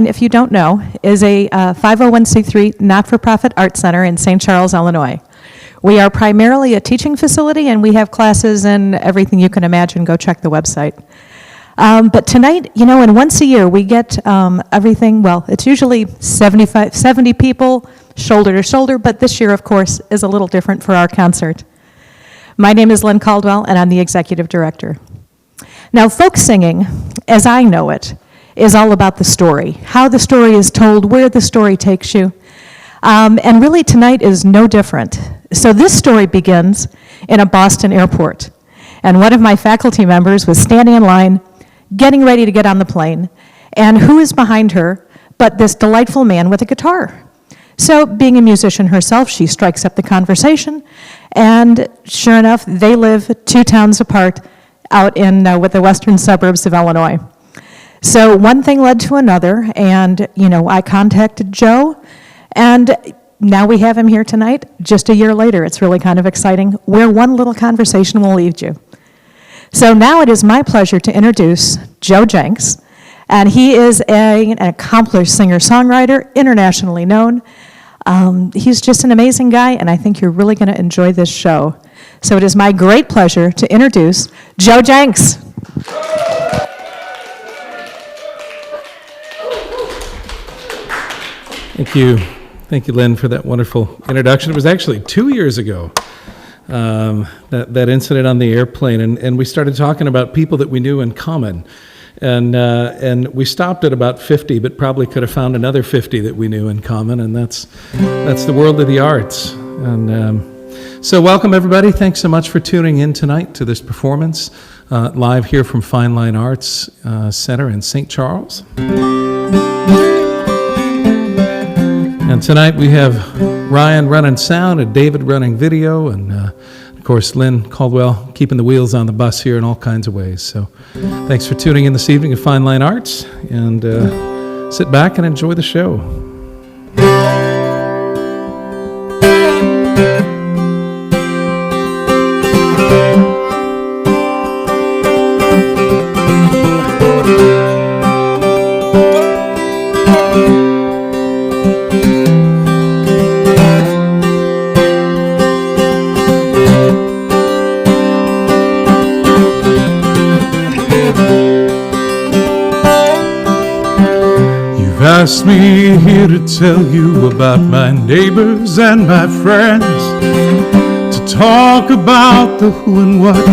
if you don't know, is a 501c3 not-for-profit art center in St. Charles, Illinois. We are primarily a teaching facility, and we have classes and everything you can imagine. Go check the website. But tonight, and once a year, we get everything, well, it's usually 70 people, shoulder to shoulder, but this year, of course, is a little different for our concert. My name is Lynn Caldwell, and I'm the executive director. Now, folk singing, as I know it, is all about the story, how the story is told, where the story takes you. And really tonight is no different. So this story begins in a Boston airport. And one of my faculty members was standing in line, getting ready to get on the plane. And who is behind her but this delightful man with a guitar? So being a musician herself, she strikes up the conversation. And sure enough, they live 2 towns apart out in with the western suburbs of Illinois. So one thing led to another, and I contacted Joe, and now we have him here tonight, just a year later. It's really kind of exciting where one little conversation will lead you. So now it is my pleasure to introduce Joe Jencks, and he is an accomplished singer-songwriter, internationally known. He's just an amazing guy, and I think you're really going to enjoy this show. So it is my great pleasure to introduce Joe Jencks. Thank you. Thank you, Lynn, for that wonderful introduction. It was actually 2 years ago, that incident on the airplane, and we started talking about people that we knew in common. And we stopped at about 50, but probably could have found another 50 that we knew in common, and that's the world of the arts. And so welcome, everybody. Thanks so much for tuning in tonight to this performance, live here from Fine Line Arts Center in St. Charles. And tonight we have Ryan running sound and David running video, and of course Lynn Caldwell keeping the wheels on the bus here in all kinds of ways. So thanks for tuning in this evening to Fine Line Arts, and sit back and enjoy the show. Asked me here to tell you about my neighbors and my friends, to talk about the who and what,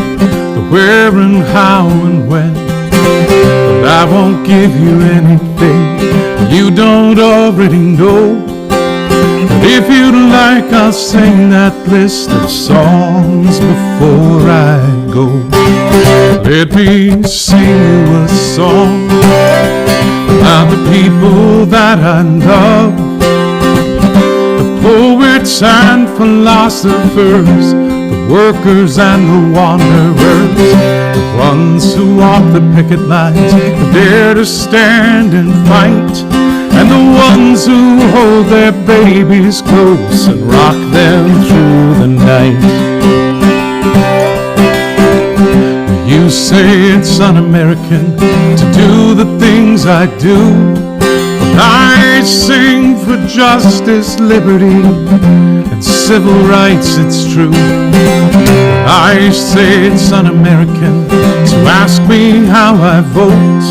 the where and how and when. But I won't give you anything you don't already know. But if you'd like, I'll sing that list of songs before I go. Let me sing you a song about the people that I love, the poets and philosophers, the workers and the wanderers, the ones who walk the picket lines, who dare to stand and fight, and the ones who hold their babies close and rock them through the night. You say it's un-American to do the things I do, but I sing for justice, liberty, and civil rights, it's true. I say it's un-American to ask me how I vote,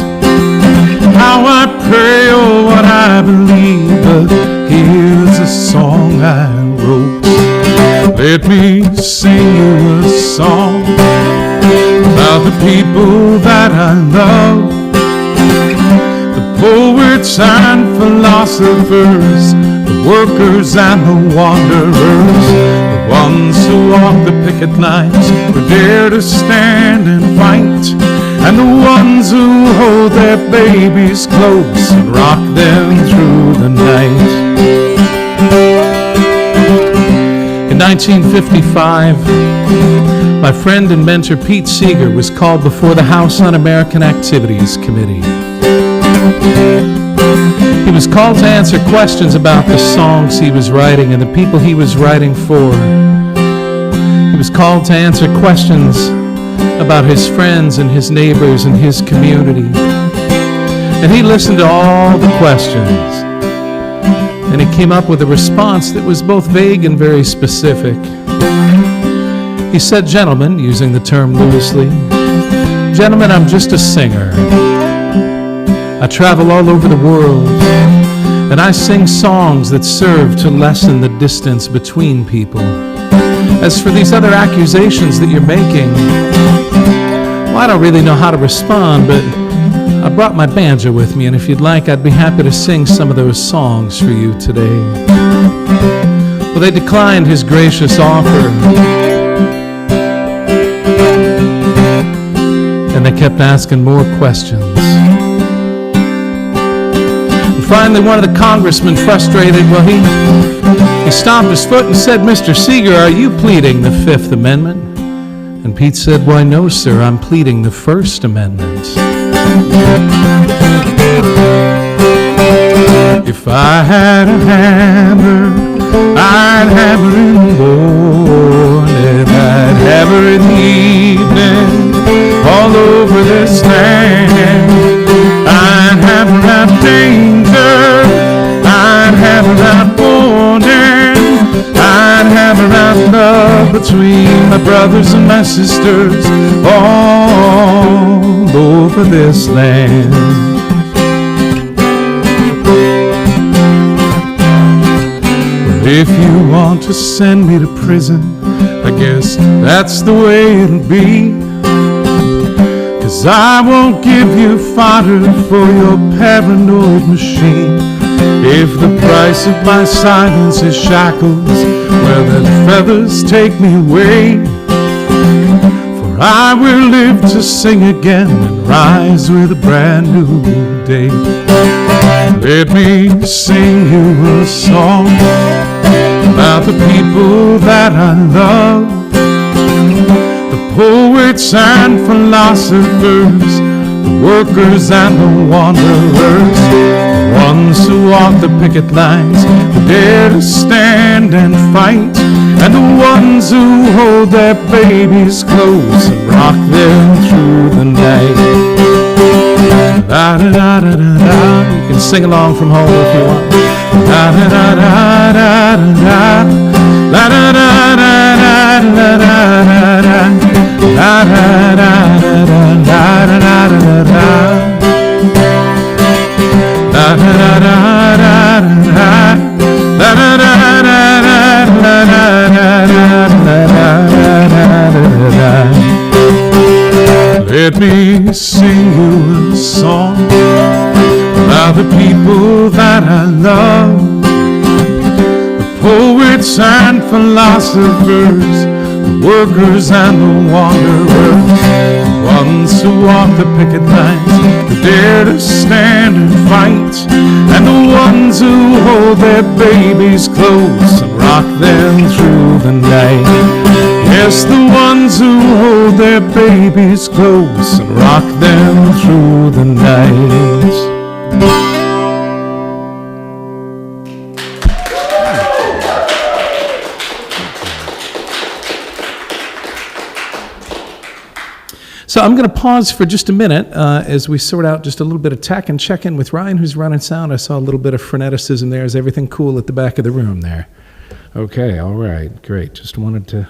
how I pray, or what I believe, but here's a song I wrote. Let me sing you a song about the people that I love, the poets and philosophers, the workers and the wanderers, the ones who walk the picket lines, who dare to stand and fight, and the ones who hold their babies close and rock them through the night. In 1955, my friend and mentor Pete Seeger was called before the House Un-American Activities Committee. He was called to answer questions about the songs he was writing and the people he was writing for. He was called to answer questions about his friends and his neighbors and his community. And he listened to all the questions. And he came up with a response that was both vague and very specific. He said, "Gentlemen," using the term loosely, "gentlemen, I'm just a singer. I travel all over the world, and I sing songs that serve to lessen the distance between people. As for these other accusations that you're making, well, I don't really know how to respond, but I brought my banjo with me, and if you'd like, I'd be happy to sing some of those songs for you today." Well, they declined his gracious offer, and they kept asking more questions. And finally, one of the congressmen, frustrated, well, he stomped his foot and said, "Mr. Seeger, are you pleading the Fifth Amendment?" And Pete said, "Why, no, sir, I'm pleading the First Amendment." If I had a hammer, I'd hammer in the morning, I'd hammer in the evening, all over this land. I'd hammer out danger, I'd hammer out warning, I'd hammer out love between my brothers and my sisters all over this land. Well, if you want to send me to prison, I guess that's the way it'll be. 'Cause I won't give you fodder for your paranoid machine. If the price of my silence is shackles, well then feathers take me away. For I will live to sing again and rise with a brand new day. Let me sing you a song about the people that I love, the poets and philosophers, the workers and the wanderers, the ones who walk the picket lines, who dare to stand and fight, and the ones who hold their babies close and rock them through the night. Da da da da da da. You can sing along from home if you want. Da da da da da da da da da da da da da da da. Da da da da da da da da da da. Da da da da da da da da da. Let me sing you a song about the people that I love, the poets and philosophers, the workers and the wanderers, the ones who walk the picket lines, who dare to stand and fight, and the ones who hold their babies close and rock them through the night. Yes, the ones who hold their babies close and rock them through the night. So I'm going to pause for just a minute as we sort out just a little bit of tech and check in with Ryan, who's running sound. I saw a little bit of freneticism there. Is everything cool at the back of the room there? Okay, all right, great. Just wanted to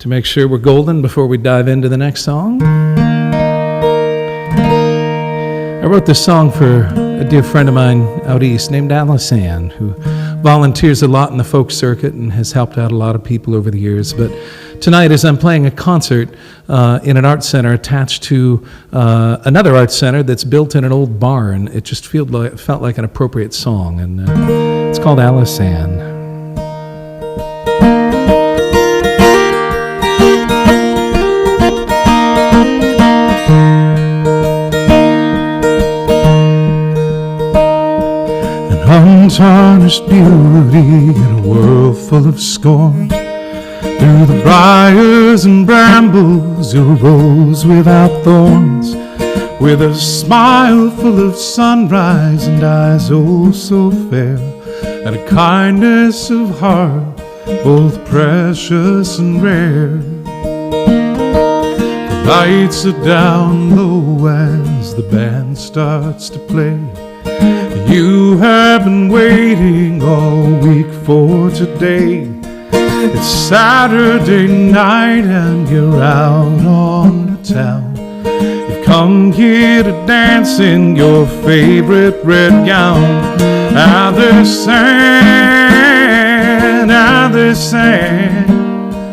make sure we're golden before we dive into the next song. I wrote this song for a dear friend of mine out east named Alice Ann, who volunteers a lot in the folk circuit and has helped out a lot of people over the years. But tonight, as I'm playing a concert in an art center attached to another art center that's built in an old barn, it just felt like an appropriate song, and it's called Alice Ann. Untarnished beauty in a world full of scorn. Through the briars and brambles, your rose without thorns, with a smile full of sunrise and eyes oh so fair, and a kindness of heart both precious and rare. The lights are down low as the band starts to play. You have been waiting all week for today. It's Saturday night and you're out on the town. You've come here to dance in your favorite red gown. Now there's sand, now there's sand.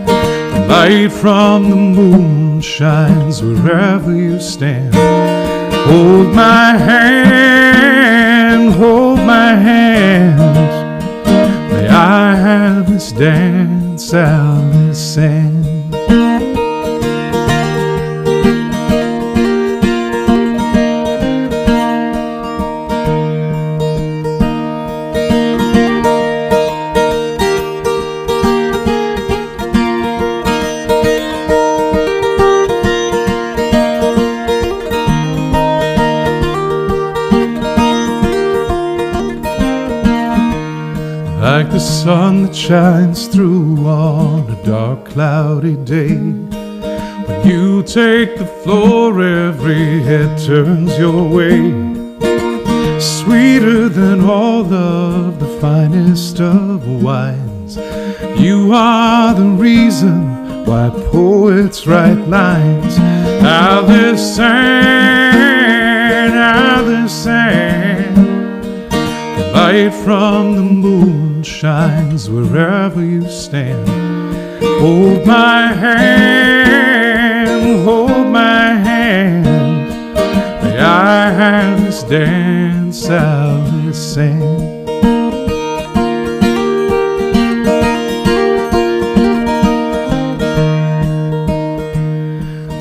The light from the moon shines wherever you stand. Hold my hand, hold my hand. May I have this dance out this sand. Like the sun that shines through on a dark, cloudy day. When you take the floor, every head turns your way. Sweeter than all of the finest of wines. You are the reason why poets write lines. Now there's sand, now there's sand. The light from the moon shines wherever you stand. Hold my hand, hold my hand. May I have this dance out this sand.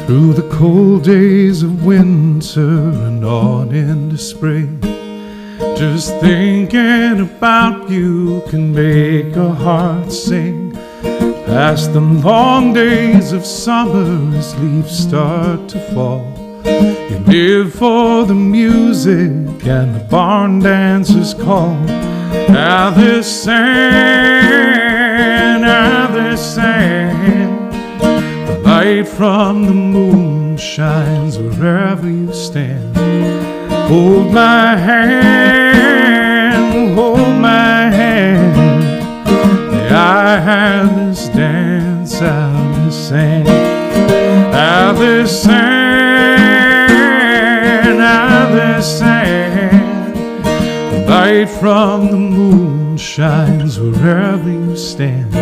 Through the cold days of winter and on into spring, just thinking about you can make a heart sing. Past the long days of summer as leaves start to fall, you live for the music and the barn dancers call. Now there's sand, now there's sand. The light from the moon shines wherever you stand. Hold my hand, hold my hand. May I have this dance out the sand. Out the sand, out the sand. The light from the moon shines wherever you stand.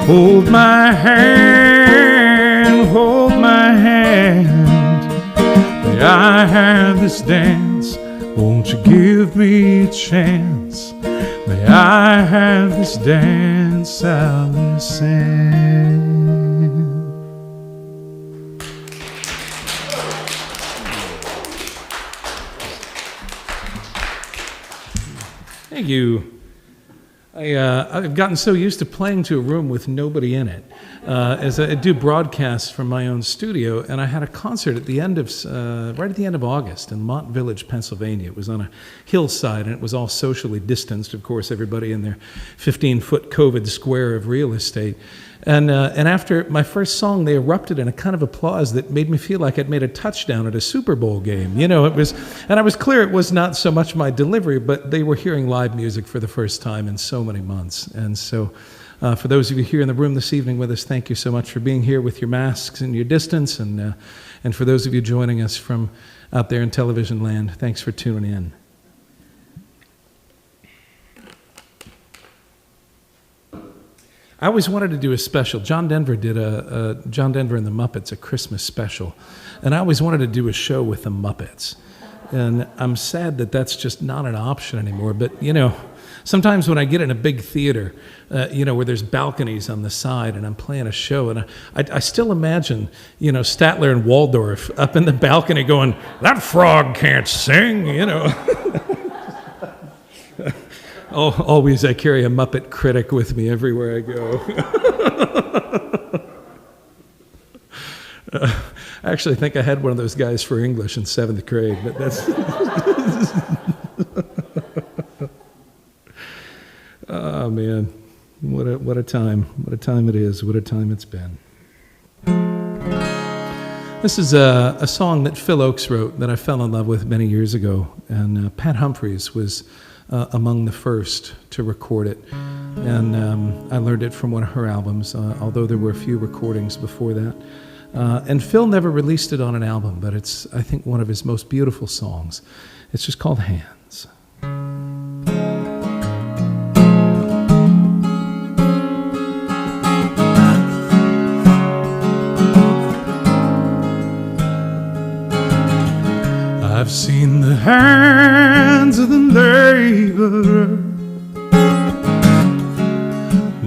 Hold my hand, hold my hand. May I have this dance, won't you give me a chance? May I have this dance out the sand. Thank you. I've gotten so used to playing to a room with nobody in it, as I do broadcasts from my own studio, and I had a concert at the end of, right at the end of August in Mont Village, Pennsylvania. It was on a hillside, and it was all socially distanced, of course, everybody in their 15-foot COVID square of real estate. And after my first song, they erupted in a kind of applause that made me feel like I'd made a touchdown at a Super Bowl game. You know, it was, and I was clear it was not so much my delivery, but they were hearing live music for the first time in so many months. And so for those of you here in the room this evening with us, thank you so much for being here with your masks and your distance. And for those of you joining us from out there in television land, thanks for tuning in. I always wanted to do a special. John Denver did John Denver and the Muppets, a Christmas special. And I always wanted to do a show with the Muppets. And I'm sad that that's just not an option anymore. But, you know, sometimes when I get in a big theater, you know, where there's balconies on the side and I'm playing a show, and I still imagine, you know, Statler and Waldorf up in the balcony going, "That frog can't sing," you know. Oh, always I carry a Muppet critic with me everywhere I go. I actually think I had one of those guys for English in 7th grade, but that's... Oh, man. What a time. What a time it is. What a time it's been. This is a song that Phil Oakes wrote that I fell in love with many years ago, and Pat Humphries was among the first to record it. And I learned it from one of her albums, although there were a few recordings before that. And Phil never released it on an album, but it's, I think, one of his most beautiful songs. It's just called Hands. I've seen the hands of the laborer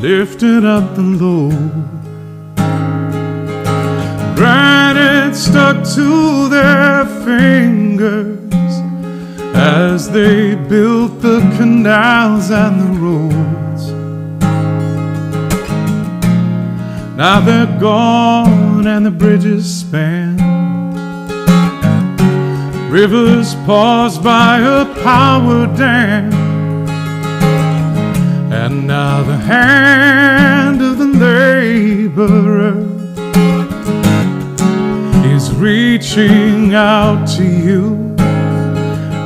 lifting up the load, granite stuck to their fingers as they built the canals and the roads. Now they're gone and the bridges span, rivers paused by a power dam, and now the hand of the laborer is reaching out to you.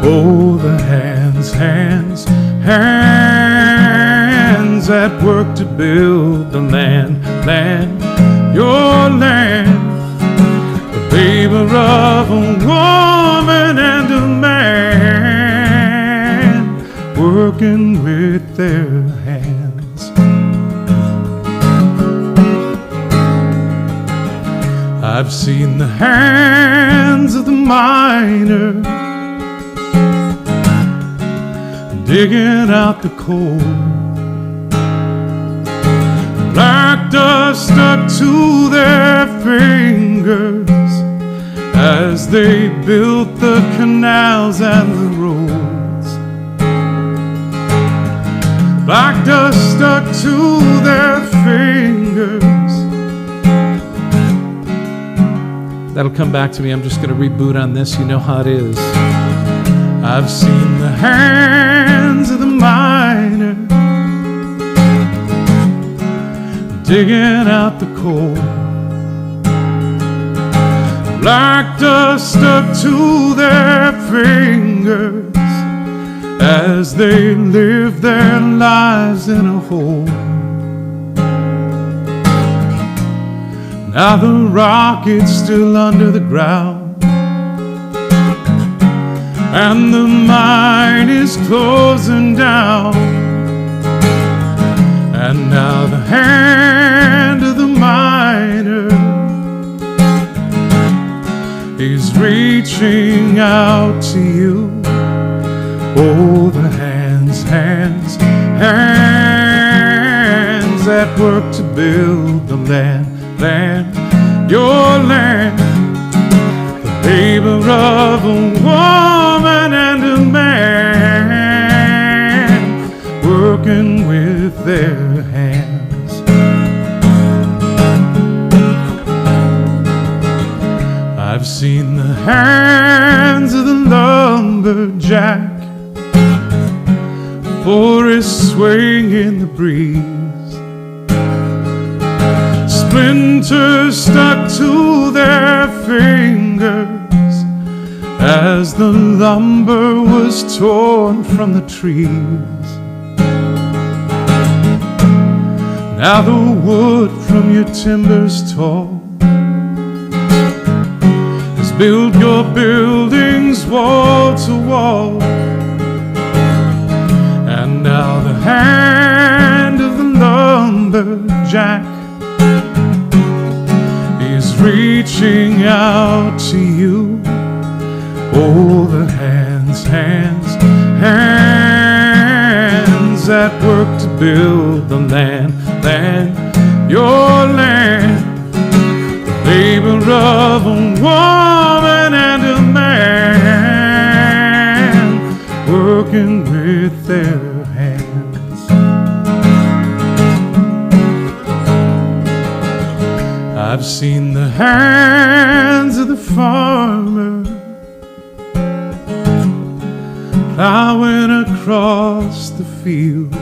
Oh, the hands, hands, hands at work to build the land, land, your land. The labor of a woman and a man working with their hands. I've seen the hands of the miner digging out the coal, black dust stuck to their fingers as they built the canals and the roads. Black dust stuck to their fingers. That'll come back to me. I'm just going to reboot on this. You know how it is. I've seen the hands of the miner digging out the coal, black dust stuck to their fingers as they live their lives in a hole. Now the rocket's still under the ground, and the mine is closing down, and now the hand of the miner is reaching out to you. Oh, the hands, hands, hands at work to build the land, land, your land. The labor of a woman and a man working with their hands. I've seen the hands of the lumberjack, forest swaying in the breeze, splinters stuck to their fingers as the lumber was torn from the trees. Now the wood from your timbers tall has built your buildings wall to wall, and now the hand of the lumberjack is reaching out to you. Oh, the hands, hands, hands at work to build the land, land, your land. The labor of a woman and a man working with their hands. I've seen the hands of the farmer plowing across the field,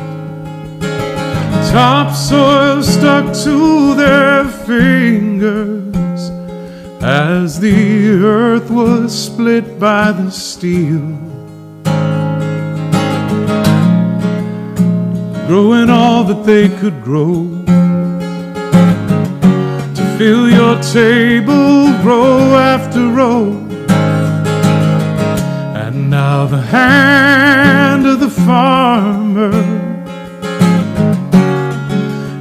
topsoil stuck to their fingers as the earth was split by the steel, growing all that they could grow, to fill your table row after row. And now the hand of the farmer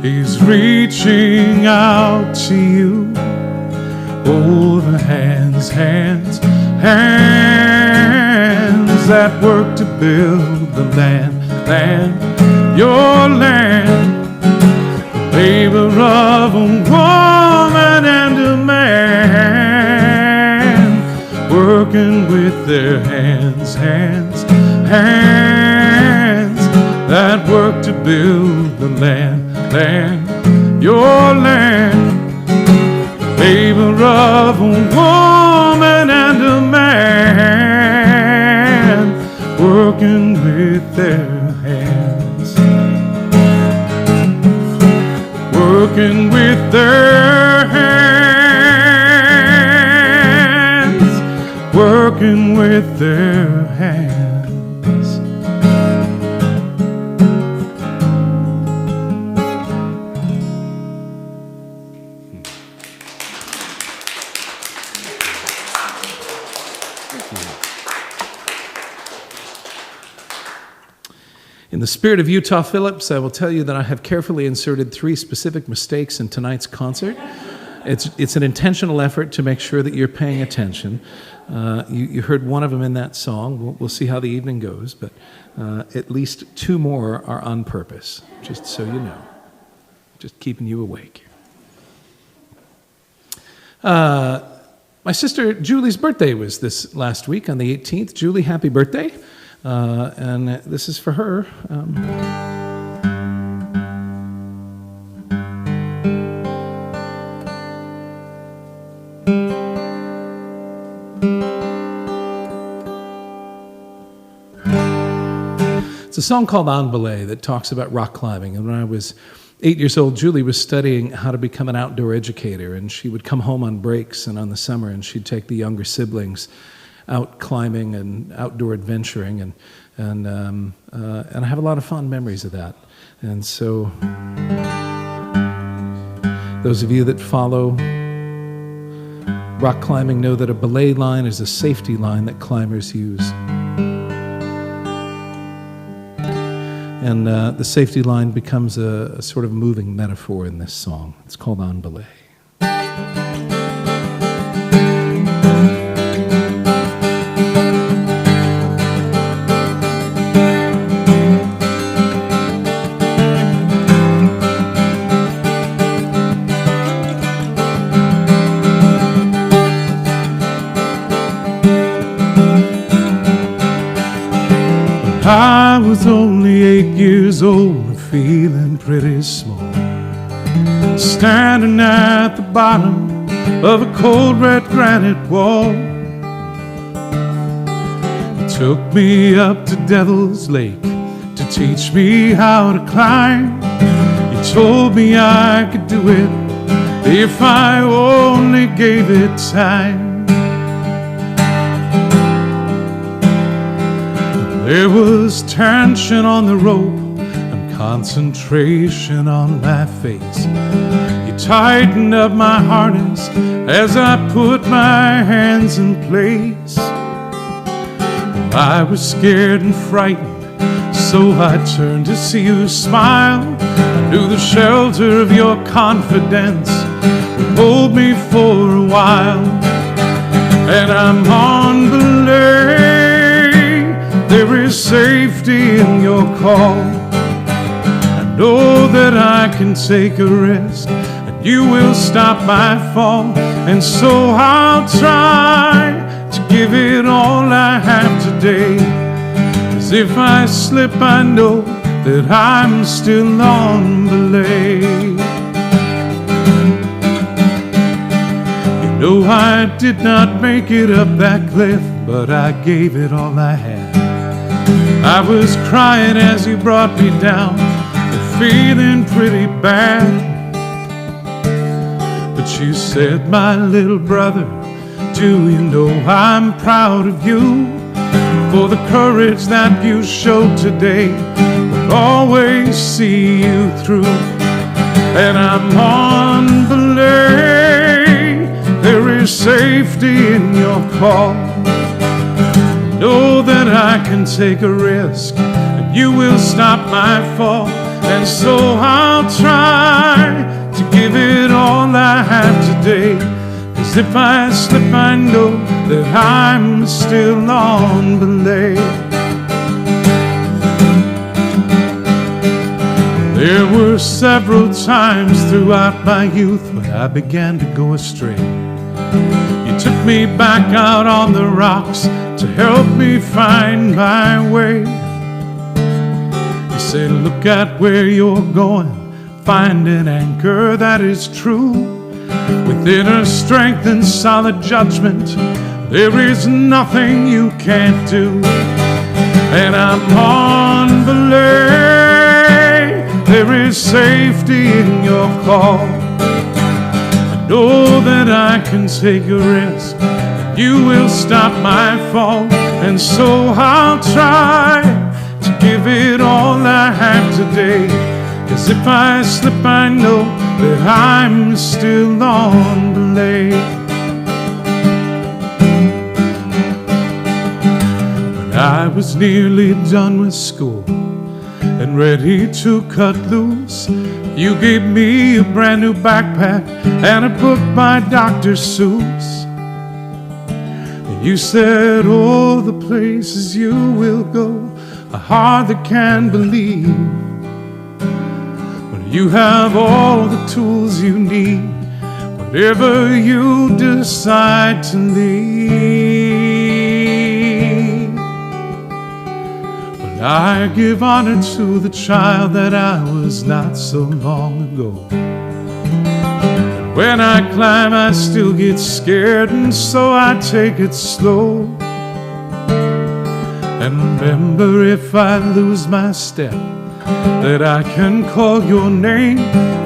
is reaching out to you. Oh, the hands that work to build the land, your land, the labor of a woman and a man, working with their hands that work to build the land, your land, the labor of a woman and a man, working with their hands, working with their hands, working with their hands. In the spirit of Utah Phillips, I will tell you that I have carefully inserted 3 specific mistakes in tonight's concert. It's an intentional effort to make sure that you're paying attention. You heard one of them in that song. We'll see how the evening goes, but at least 2 more are on purpose, just so you know. Just keeping you awake. My sister Julie's birthday was this last week on the 18th. Julie, happy birthday. And this is for her. It's a song called On Belay that talks about rock climbing. And when I was 8 years old, Julie was studying how to become an outdoor educator, and she would come home on breaks and on the summer, and she'd take the younger siblings out climbing and outdoor adventuring, and I have a lot of fond memories of that. And so, those of you that follow rock climbing know that a belay line is a safety line that climbers use. And the safety line becomes a sort of moving metaphor in this song. It's called On Belay. I was only 8 years old, feeling pretty small, standing at the bottom of a cold red granite wall. He took me up to Devil's Lake to teach me how to climb. He told me I could do it if I only gave it time. There was tension on the rope and concentration on my face. He tightened up my harness as I put my hands in place. I was scared and frightened, so I turned to see you smile. I knew the shelter of your confidence would hold me for a while. And I'm on belay. There is safety in your call. I know that I can take a rest, and you will stop my fall. And so I'll try to give it all I have today. 'Cause if I slip, I know that I'm still on belay. You know I did not make it up that cliff, but I gave it all I had. I was crying as you brought me down, and feeling pretty bad. But you said, my little brother, do you know I'm proud of you for the courage that you showed today? We'll always see you through. And I'm on belay. There is safety in your call. Know that I can take a risk, and you will stop my fall. And so I'll try to give it all I have today. 'Cause if I slip, I know that I'm still on belay. There were several times throughout my youth when I began to go astray. You took me back out on the rocks to help me find my way. You said, look at where you're going, find an anchor that is true. With inner strength and solid judgment, there is nothing you can't do. And I'm on belay. There is safety in your call. I know that I can take a risk, and you will stop my fall. And so I'll try to give it all I have today. 'Cause if I slip, I know that I'm still on belay. When I was nearly done with school and ready to cut loose, you gave me a brand new backpack and a book by Dr. Seuss. And you said, oh, the places you will go are hard that can believe. But you have all the tools you need, whatever you decide to leave. But I give honor to the child that I was not so long ago. And when I climb, I still get scared, and so I take it slow. And remember, if I lose my step, that I can call your name,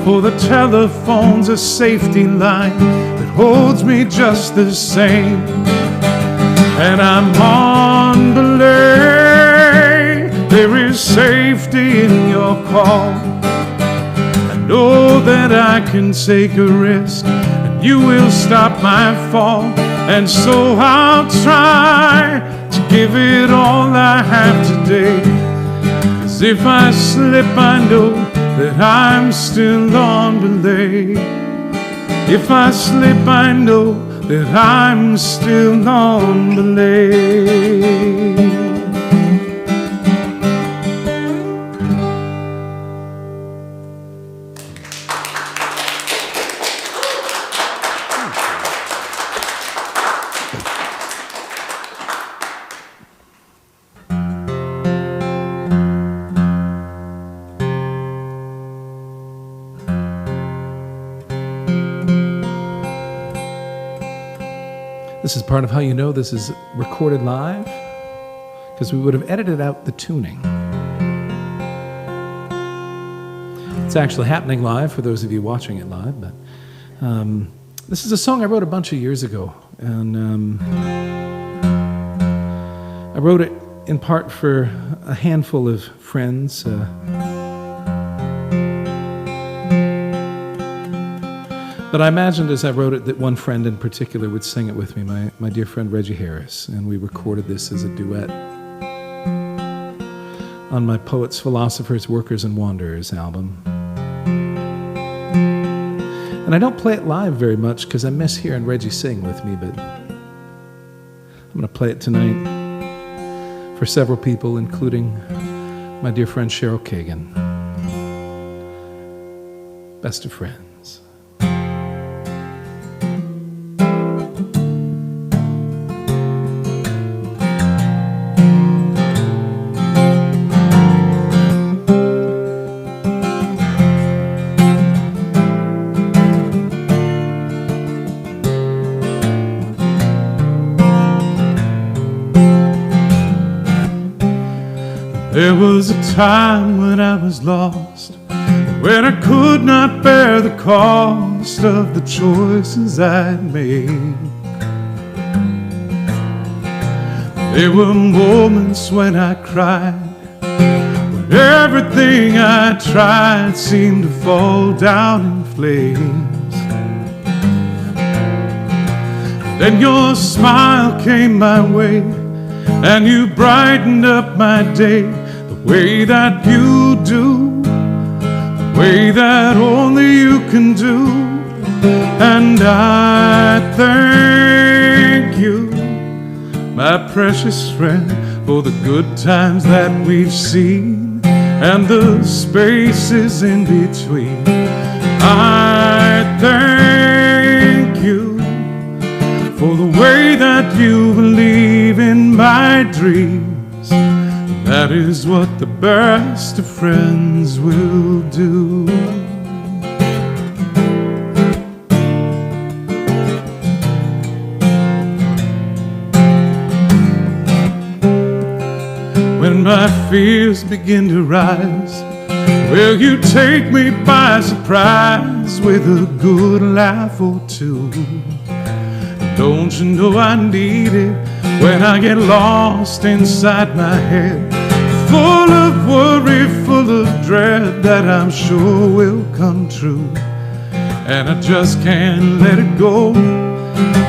for the telephone's a safety line that holds me just the same. And I'm on belay. There is safety in your call. I know that I can take a risk, and you will stop my fall. And so I'll try to give it all I have today. 'Cause if I slip, I know that I'm still on belay. If I slip, I know that I'm still on belay. This is part of how you know this is recorded live, because we would have edited out the tuning. It's actually happening live for those of you watching it live, but this is a song I wrote a bunch of years ago, and I wrote it in part for a handful of friends. But I imagined as I wrote it that one friend in particular would sing it with me, my dear friend Reggie Harris, and we recorded this as a duet on my Poets, Philosophers, Workers, and Wanderers album. And I don't play it live very much because I miss hearing Reggie sing with me, but I'm going to play it tonight for several people, including my dear friend Cheryl Kagan. Best of friends. There was a time when I was lost, when I could not bear the cost of the choices I'd made. There were moments when I cried, when everything I tried seemed to fall down in flames. Then your smile came my way, and you brightened up my day the way that you do, the way that only you can do. And I thank you, my precious friend, for the good times that we've seen and the spaces in between. I thank you for the way that you believe in my dreams. That is what the best of friends will do. When my fears begin to rise, will you take me by surprise with a good laugh or two? Don't you know I need it when I get lost inside my head, full of worry, full of dread that I'm sure will come true, and I just can't let it go.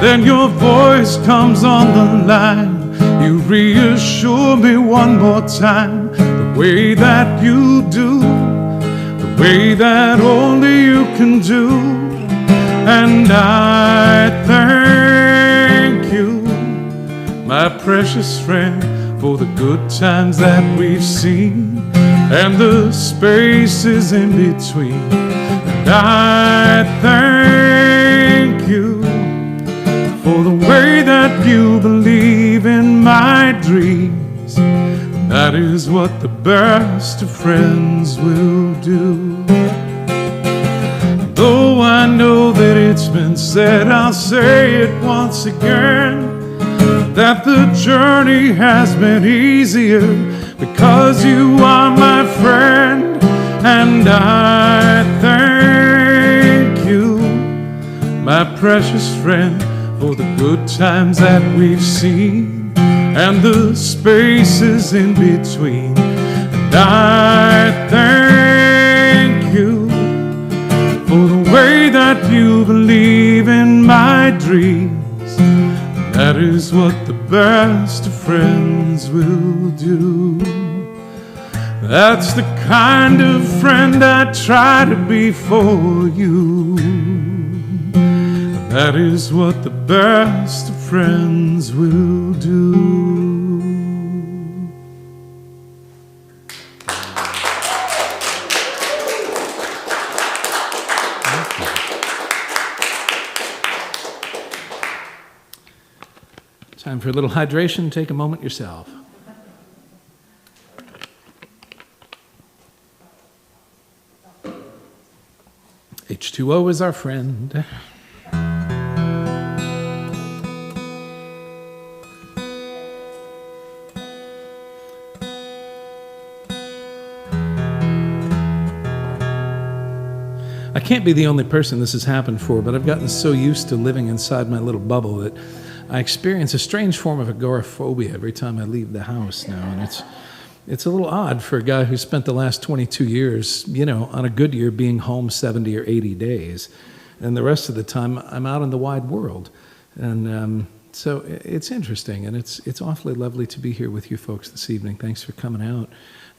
Then your voice comes on the line, you reassure me one more time, the way that you do, the way that only you can do. And I thank you, my precious friend, for the good times that we've seen and the spaces in between. And I thank you for the way that you believe in my dreams. That is what the best of friends will do. Though I know that it's been said, I'll say it once again, that the journey has been easier because you are my friend. And I thank you, my precious friend, for the good times that we've seen and the spaces in between. And I thank you for the way that you believe in my dreams. That is what the best of friends will do. That's the kind of friend I try to be for you. That is what the best of friends will do. Time for a little hydration. Take a moment yourself. H2O is our friend. I can't be the only person this has happened for, but I've gotten so used to living inside my little bubble that I experience a strange form of agoraphobia every time I leave the house now, and it's a little odd for a guy who spent the last 22 years, on a good year being home 70 or 80 days, and the rest of the time I'm out in the wide world. And so it's interesting, and it's awfully lovely to be here with you folks this evening. Thanks for coming out,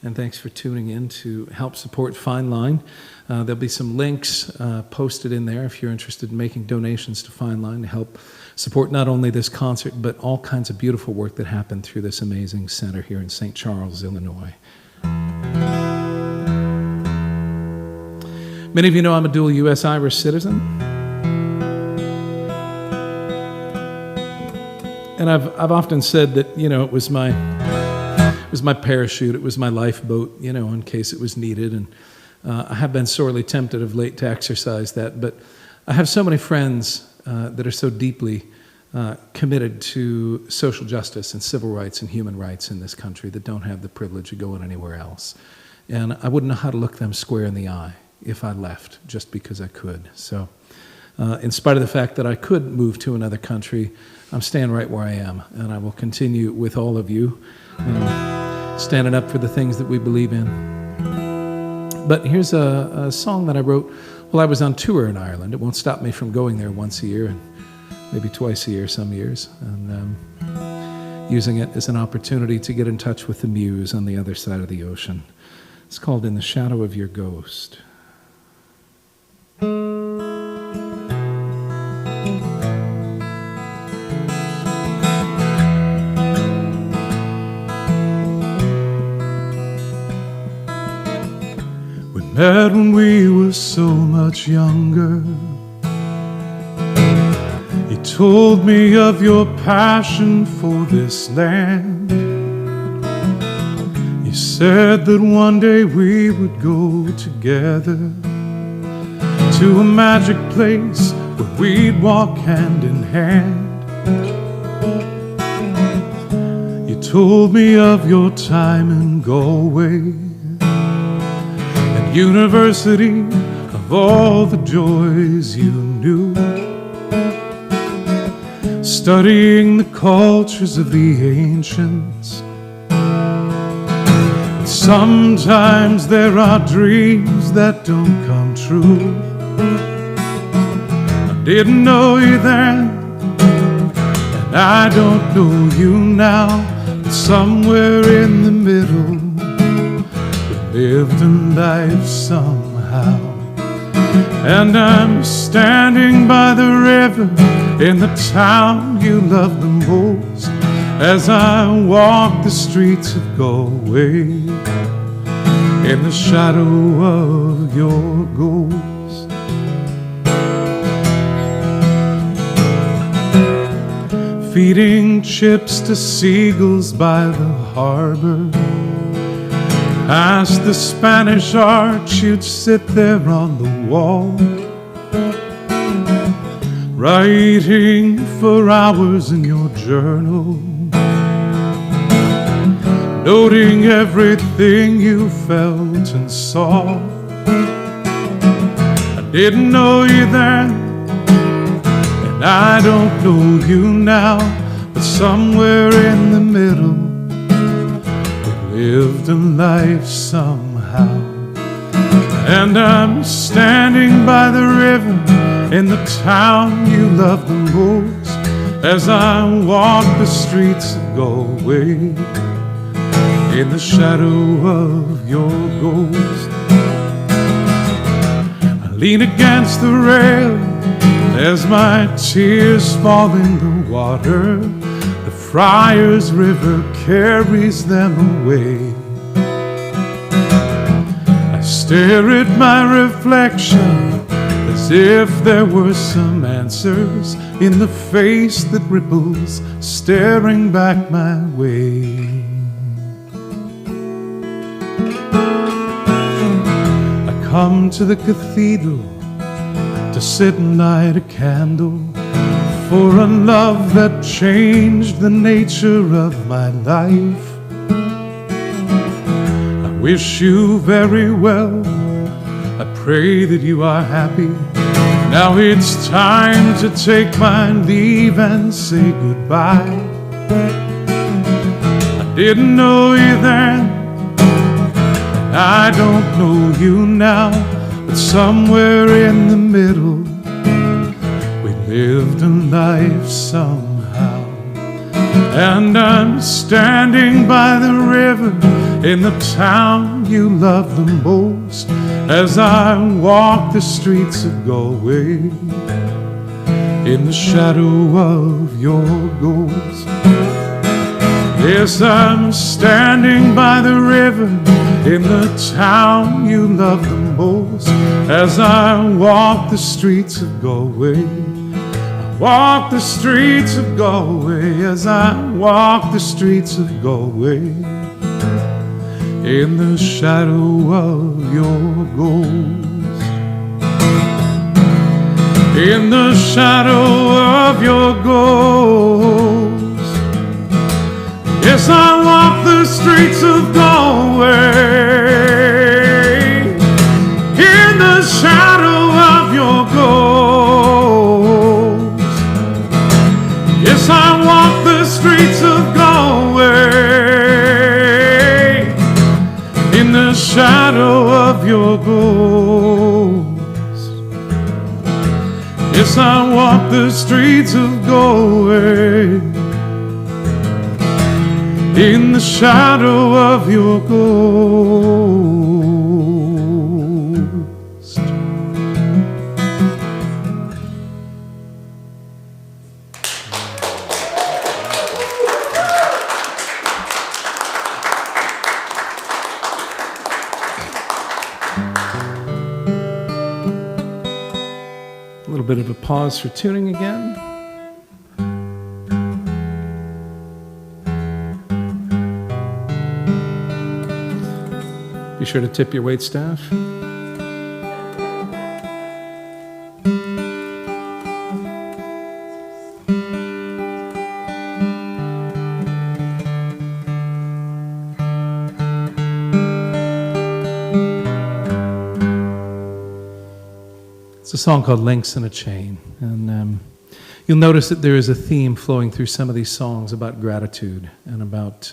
and thanks for tuning in to help support Fine Line. There'll be some links posted in there if you're interested in making donations to Fine Line to help support not only this concert, but all kinds of beautiful work that happened through this amazing center here in St. Charles, Illinois. Many of you know I'm a dual U.S.-Irish citizen. And I've often said that, it was my parachute, it was my lifeboat, in case it was needed. And I have been sorely tempted of late to exercise that, but I have so many friends that are so deeply committed to social justice and civil rights and human rights in this country that don't have the privilege of going anywhere else. And I wouldn't know how to look them square in the eye if I left just because I could. So in spite of the fact that I could move to another country, I'm staying right where I am, and I will continue with all of you, standing up for the things that we believe in. But here's a song that I wrote while I was on tour in Ireland. It won't stop me from going there once a year, and maybe twice a year some years, and using it as an opportunity to get in touch with the muse on the other side of the ocean. It's called In the Shadow of Your Ghost. We met when we were so much younger. You told me of your passion for this land. You said that one day we would go together to a magic place where we'd walk hand in hand. You told me of your time in Galway and university, of all the joys you knew, studying the cultures of the ancients. Sometimes there are dreams that don't come true. I didn't know you then, and I don't know you now, but somewhere in the middle we lived a life somehow. And I'm standing by the river in the town you love the most, as I walk the streets of Galway in the shadow of your ghost. Feeding chips to seagulls by the harbor, past the Spanish arch you'd sit there on the wall, writing for hours in your journal, noting everything you felt and saw. I didn't know you then, and I don't know you now, but somewhere in the middle we lived a life somehow. And I'm standing by the river in the town you love the most, as I walk the streets of Galway in the shadow of your ghost. I lean against the rail as my tears fall in the water. The Friars River carries them away. I stare at my reflection as if there were some answers in the face that ripples, staring back my way. Come to the cathedral to sit and light a candle for a love that changed the nature of my life. I wish you very well. I pray that you are happy. Now it's time to take my leave and say goodbye. I didn't know you then, I don't know you now, but somewhere in the middle we lived a life somehow. And I'm standing by the river in the town you love the most, as I walk the streets of Galway in the shadow of your ghost. Yes, I'm standing by the river in the town you love the most, as I walk the streets of Galway. I walk the streets of Galway, as I walk the streets of Galway in the shadow of your ghost. In the shadow of your ghost. Yes, I walk the streets of Galway in the shadow of your ghost. Yes, I walk the streets of Galway in the shadow of your ghost. A little bit of a pause for tuning again. Be sure to tip your waitstaff. It's a song called Links in a Chain, and you'll notice that there is a theme flowing through some of these songs about gratitude and about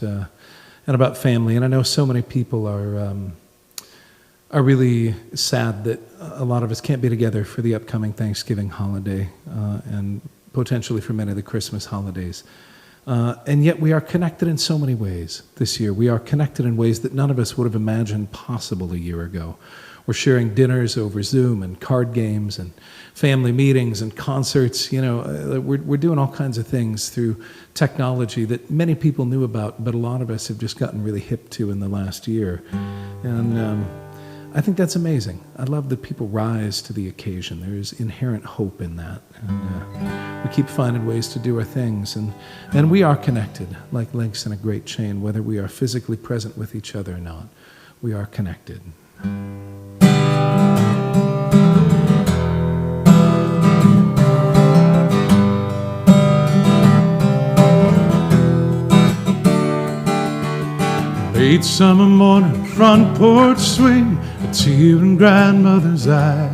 family. And I know so many people are really sad that a lot of us can't be together for the upcoming Thanksgiving holiday and potentially for many of the Christmas holidays. And yet we are connected in so many ways this year. We are connected in ways that none of us would have imagined possible a year ago. We're sharing dinners over Zoom and card games and family meetings and concerts. You know, we're doing all kinds of things through technology that many people knew about, but a lot of us have just gotten really hip to in the last year. And I think that's amazing. I love that people rise to the occasion. There is inherent hope in that. And we keep finding ways to do our things. And we are connected like links in a great chain, whether we are physically present with each other or not. We are connected. Late summer morning, front porch swing, a tear in grandmother's eye,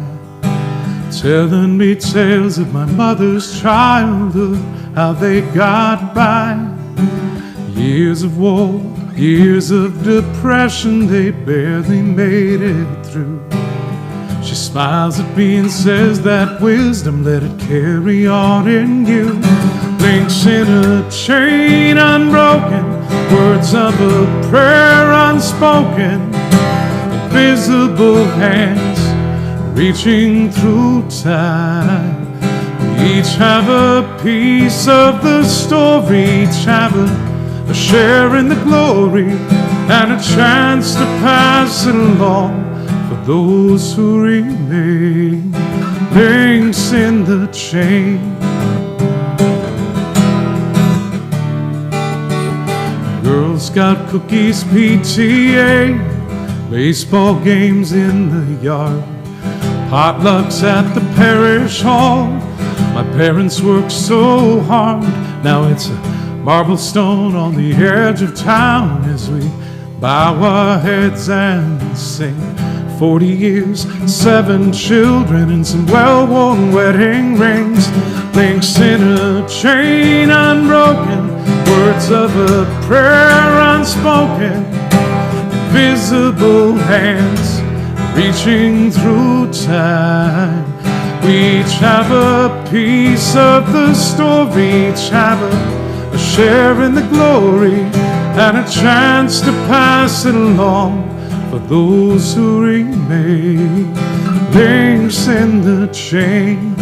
telling me tales of my mother's childhood, how they got by. Years of war, years of depression, they barely made it through. She smiles at me and says that wisdom, let it carry on in you. Links in a chain unbroken, words of a prayer unspoken, invisible hands reaching through time. We each have a piece of the story, each have a share in the glory, and a chance to pass it along for those who remain. Links in the chain. Girl Scout cookies, PTA, baseball games in the yard, potlucks at the parish hall. My parents worked so hard, now it's a marble stone on the edge of town as we bow our heads and sing. 40 years, 7 children, and some well-worn wedding rings. Links in a chain unbroken, words of a prayer unspoken, invisible hands reaching through time. We each have a piece of the story, each have a share in the glory, and a chance to pass it along for those who remain. Links in the chain.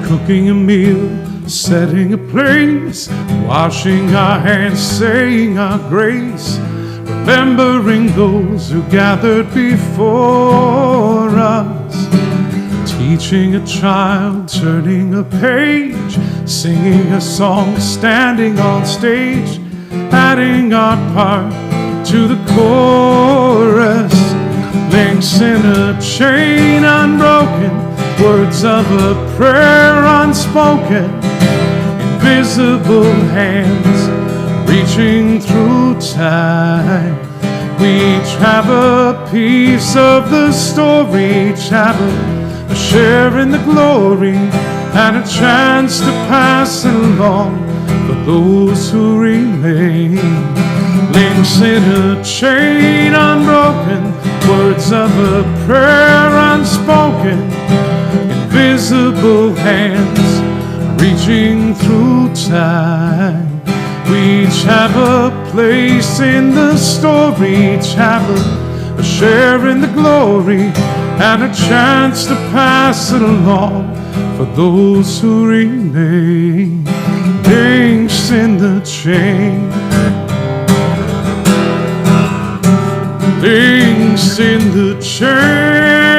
Cooking a meal, setting a place, washing our hands, saying our grace, remembering those who gathered before us, teaching a child, turning a page, singing a song, standing on stage, adding our part to the chorus. Links in a chain unbroken, words of a prayer unspoken, invisible hands reaching through time. We each have a piece of the story, each have a share in the glory, and a chance to pass it along for those who remain. Links in a chain unbroken, words of a prayer unspoken, invisible hands reaching through time. We each have a place in the story, each have a share in the glory, and a chance to pass it along for those who remain. Links in the chain, links in the chain.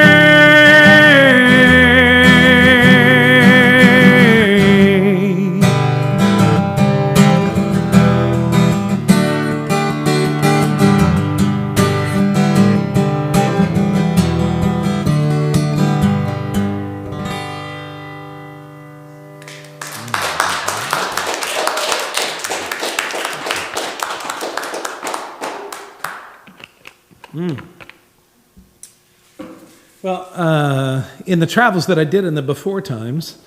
Well, in the travels that I did in the before times,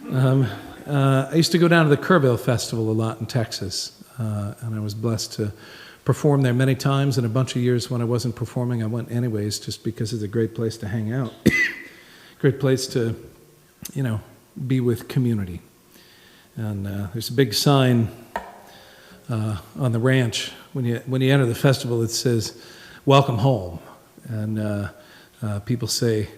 I used to go down to the Kerrville Festival a lot in Texas, and I was blessed to perform there many times. And a bunch of years when I wasn't performing, I went anyways, just because it's a great place to hang out, great place to, be with community. And there's a big sign on the ranch when you enter the festival that says, "Welcome home," and people say,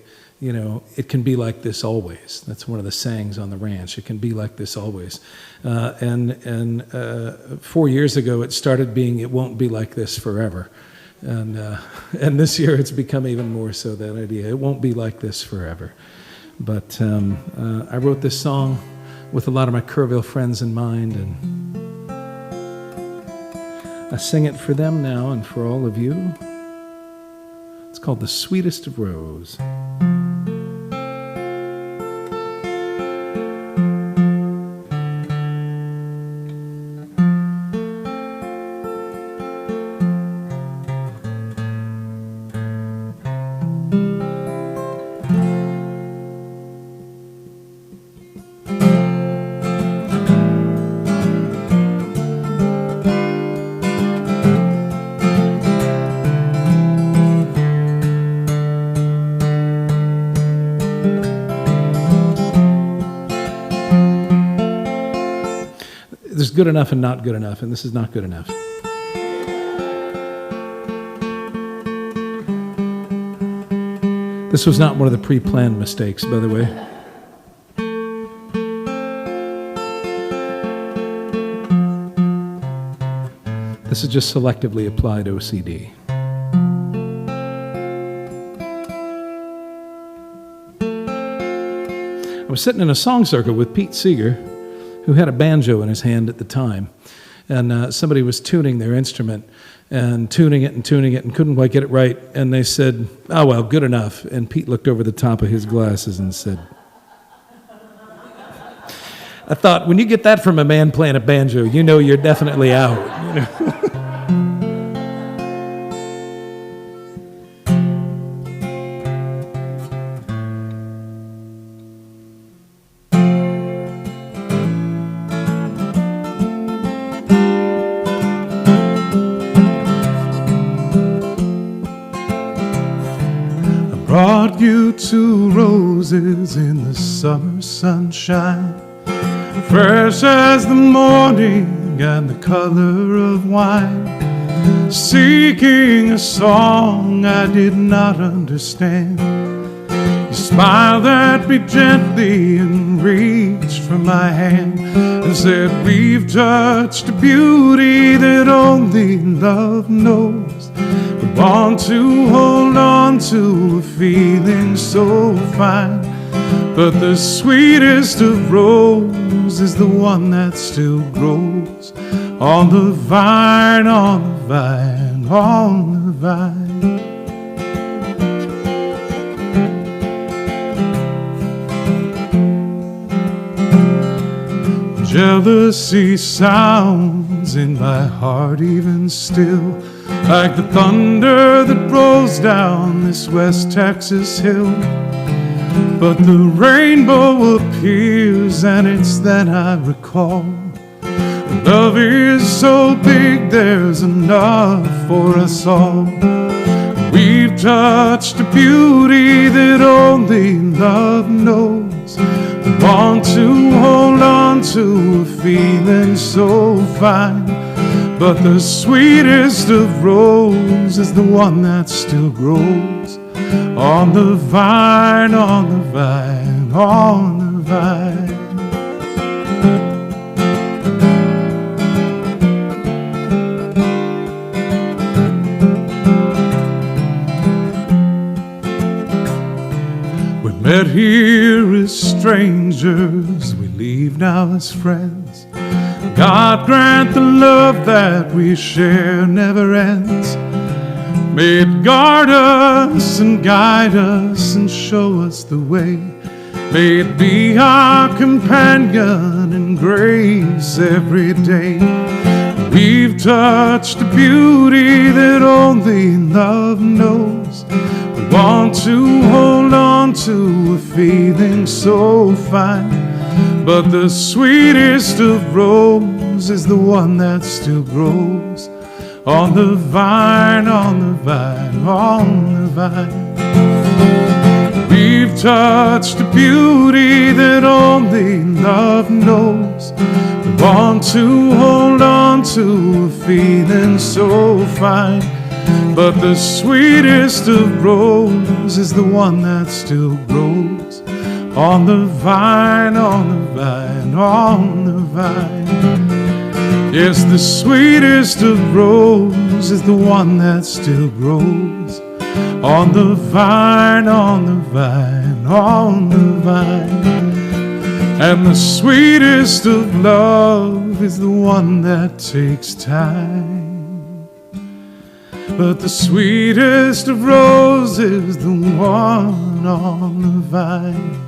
it can be like this always. That's one of the sayings on the ranch. It can be like this always. And 4 years ago, it started being, it won't be like this forever. And this year, it's become even more so, that idea. It won't be like this forever. But I wrote this song with a lot of my Kerrville friends in mind, and I sing it for them now and for all of you. It's called The Sweetest of Rose. There's good enough and not good enough, and this is not good enough. This was not one of the pre-planned mistakes, by the way. This is just selectively applied OCD. I was sitting in a song circle with Pete Seeger, who had a banjo in his hand at the time. And somebody was tuning their instrument and tuning it and couldn't quite get it right. And they said, "Oh, well, good enough." And Pete looked over the top of his glasses and said, I thought, when you get that from a man playing a banjo, you're definitely out. Brought you two roses in the summer sunshine, fresh as the morning and the color of wine, seeking a song I did not understand. You smiled at me gently and reached for my hand and said, "We've touched a beauty that only love knows. We want to hold on to a feeling so fine, but the sweetest of roses is the one that still grows on the vine, on the vine, on the vine." Jealousy sounds in my heart even still, like the thunder that rolls down this West Texas hill. But the rainbow appears, and it's then I recall Love is so big, there's enough for us all. We've touched a beauty that only love knows. We want to hold on to a feeling so fine, but the sweetest of roses is the one that still grows on the vine, on the vine, on the vine. We met here as strangers, we leave now as friends. God grant the love that we share never ends. May it guard us and guide us and show us the way. May it be our companion in grace every day. We've touched a beauty that only love knows. We want to hold on to a feeling so fine, but the sweetest of roses is the one that still grows on the vine, on the vine, on the vine. We've touched a beauty that only love knows. We want to hold on to a feeling so fine, but the sweetest of roses is the one that still grows on the vine, on the vine, on the vine. Yes, the sweetest of roses is the one that still grows on the vine, on the vine, on the vine. And the sweetest of love is the one that takes time, but the sweetest of roses is the one on the vine.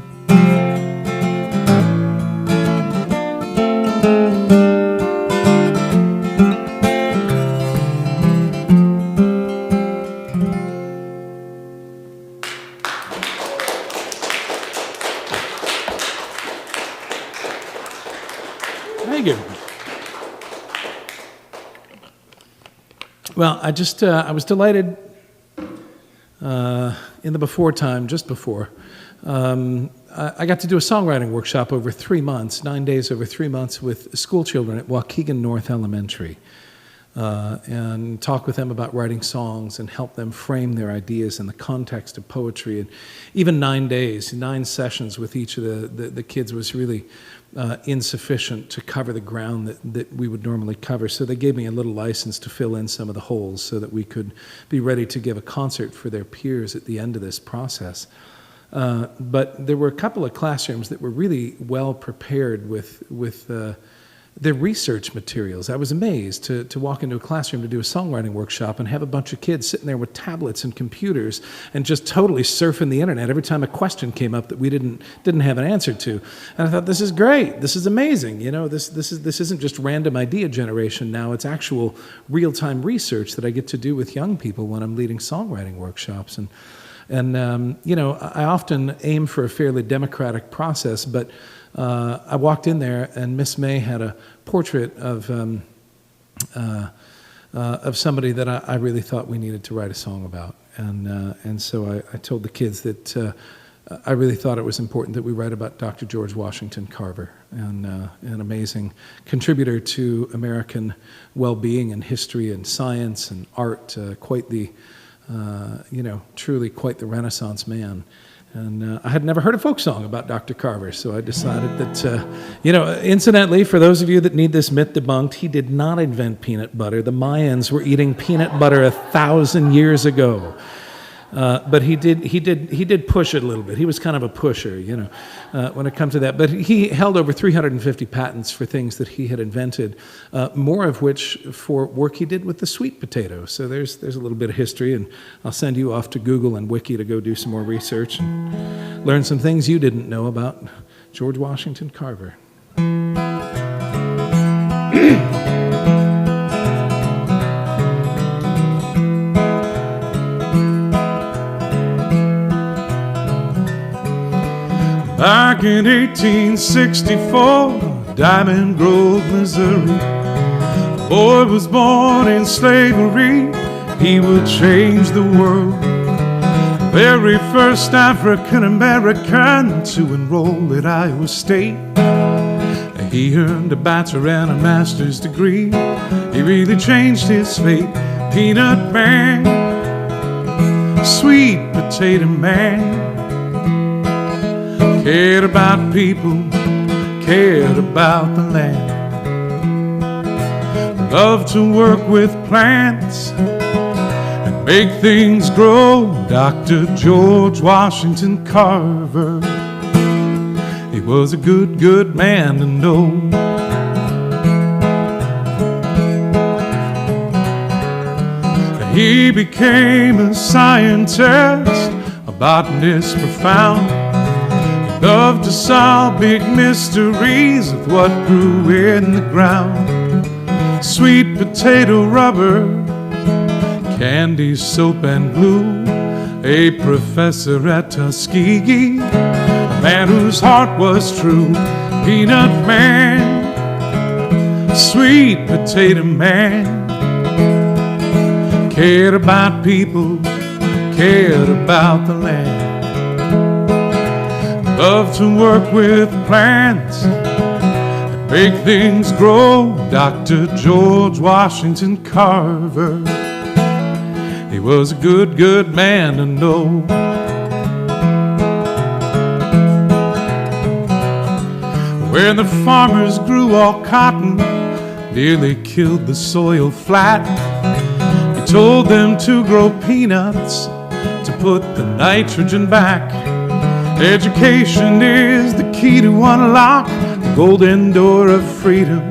Thank you. Well, I was delighted in the before time, just before. I got to do a songwriting workshop over 3 months, 9 days over 3 months with school children at Waukegan North Elementary, and talk with them about writing songs and help them frame their ideas in the context of poetry. And even 9 days, 9 sessions with each of the kids was really insufficient to cover the ground that we would normally cover. So they gave me a little license to fill in some of the holes so that we could be ready to give a concert for their peers at the end of this process. But there were a couple of classrooms that were really well prepared with their research materials. I was amazed to walk into a classroom to do a songwriting workshop and have a bunch of kids sitting there with tablets and computers and just totally surfing the internet every time a question came up that we didn't have an answer to. And I thought, this is great. This is amazing. You know, this isn't just random idea generation now. It's actual real-time research that I get to do with young people when I'm leading songwriting workshops. And you know, I often aim for a fairly democratic process, but I walked in there and Miss May had a portrait of somebody that I really thought we needed to write a song about. And so I told the kids that I really thought it was important that we write about Dr. George Washington Carver, and an amazing contributor to American well-being and history and science and art, quite the you know, truly quite the Renaissance man. And I had never heard a folk song about Dr. Carver, so I decided that, you know, incidentally, for those of you that need this myth debunked, he did not invent peanut butter. The Mayans were eating peanut butter 1,000 years ago. But he did push it a little bit. He was kind of a pusher, you know, when it comes to that. But he held over 350 patents for things that he had invented, more of which for work he did with the sweet potato. So there's a little bit of history, and I'll send you off to Google and Wiki to go do some more research and learn some things you didn't know about George Washington Carver. Back in 1864, Diamond Grove, Missouri, boy was born in slavery, he would change the world. Very first African American to enroll at Iowa State. He earned a bachelor and a master's degree. He really changed his fate. Peanut Man, sweet potato man, cared about people, cared about the land. Loved to work with plants and make things grow. Dr. George Washington Carver, he was a good, good man to know. He became a scientist, a botanist profound. He loved to solve big mysteries of what grew in the ground. Sweet potato rubber, candy, soap, and glue. A professor at Tuskegee, a man whose heart was true. Peanut Man, sweet potato man, cared about people, cared about the land. Loved to work with plants and make things grow. Dr. George Washington Carver, he was a good, good man to know. Where the farmers grew all cotton, nearly killed the soil flat. He told them to grow peanuts to put the nitrogen back. Education is the key to unlock the golden door of freedom.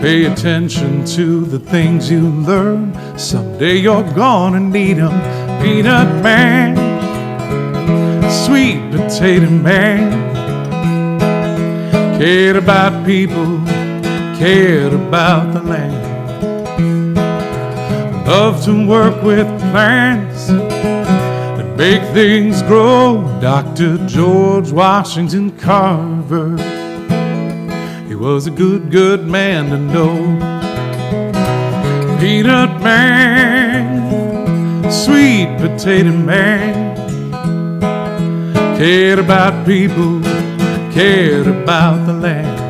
Pay attention to the things you learn. Someday you're gonna need them. Peanut Man, sweet potato man, cared about people, cared about the land. Loved to work with plants and make things grow. Dr. George Washington Carver, he was a good, good man to know. Peanut Man, sweet potato man, cared about people, cared about the land.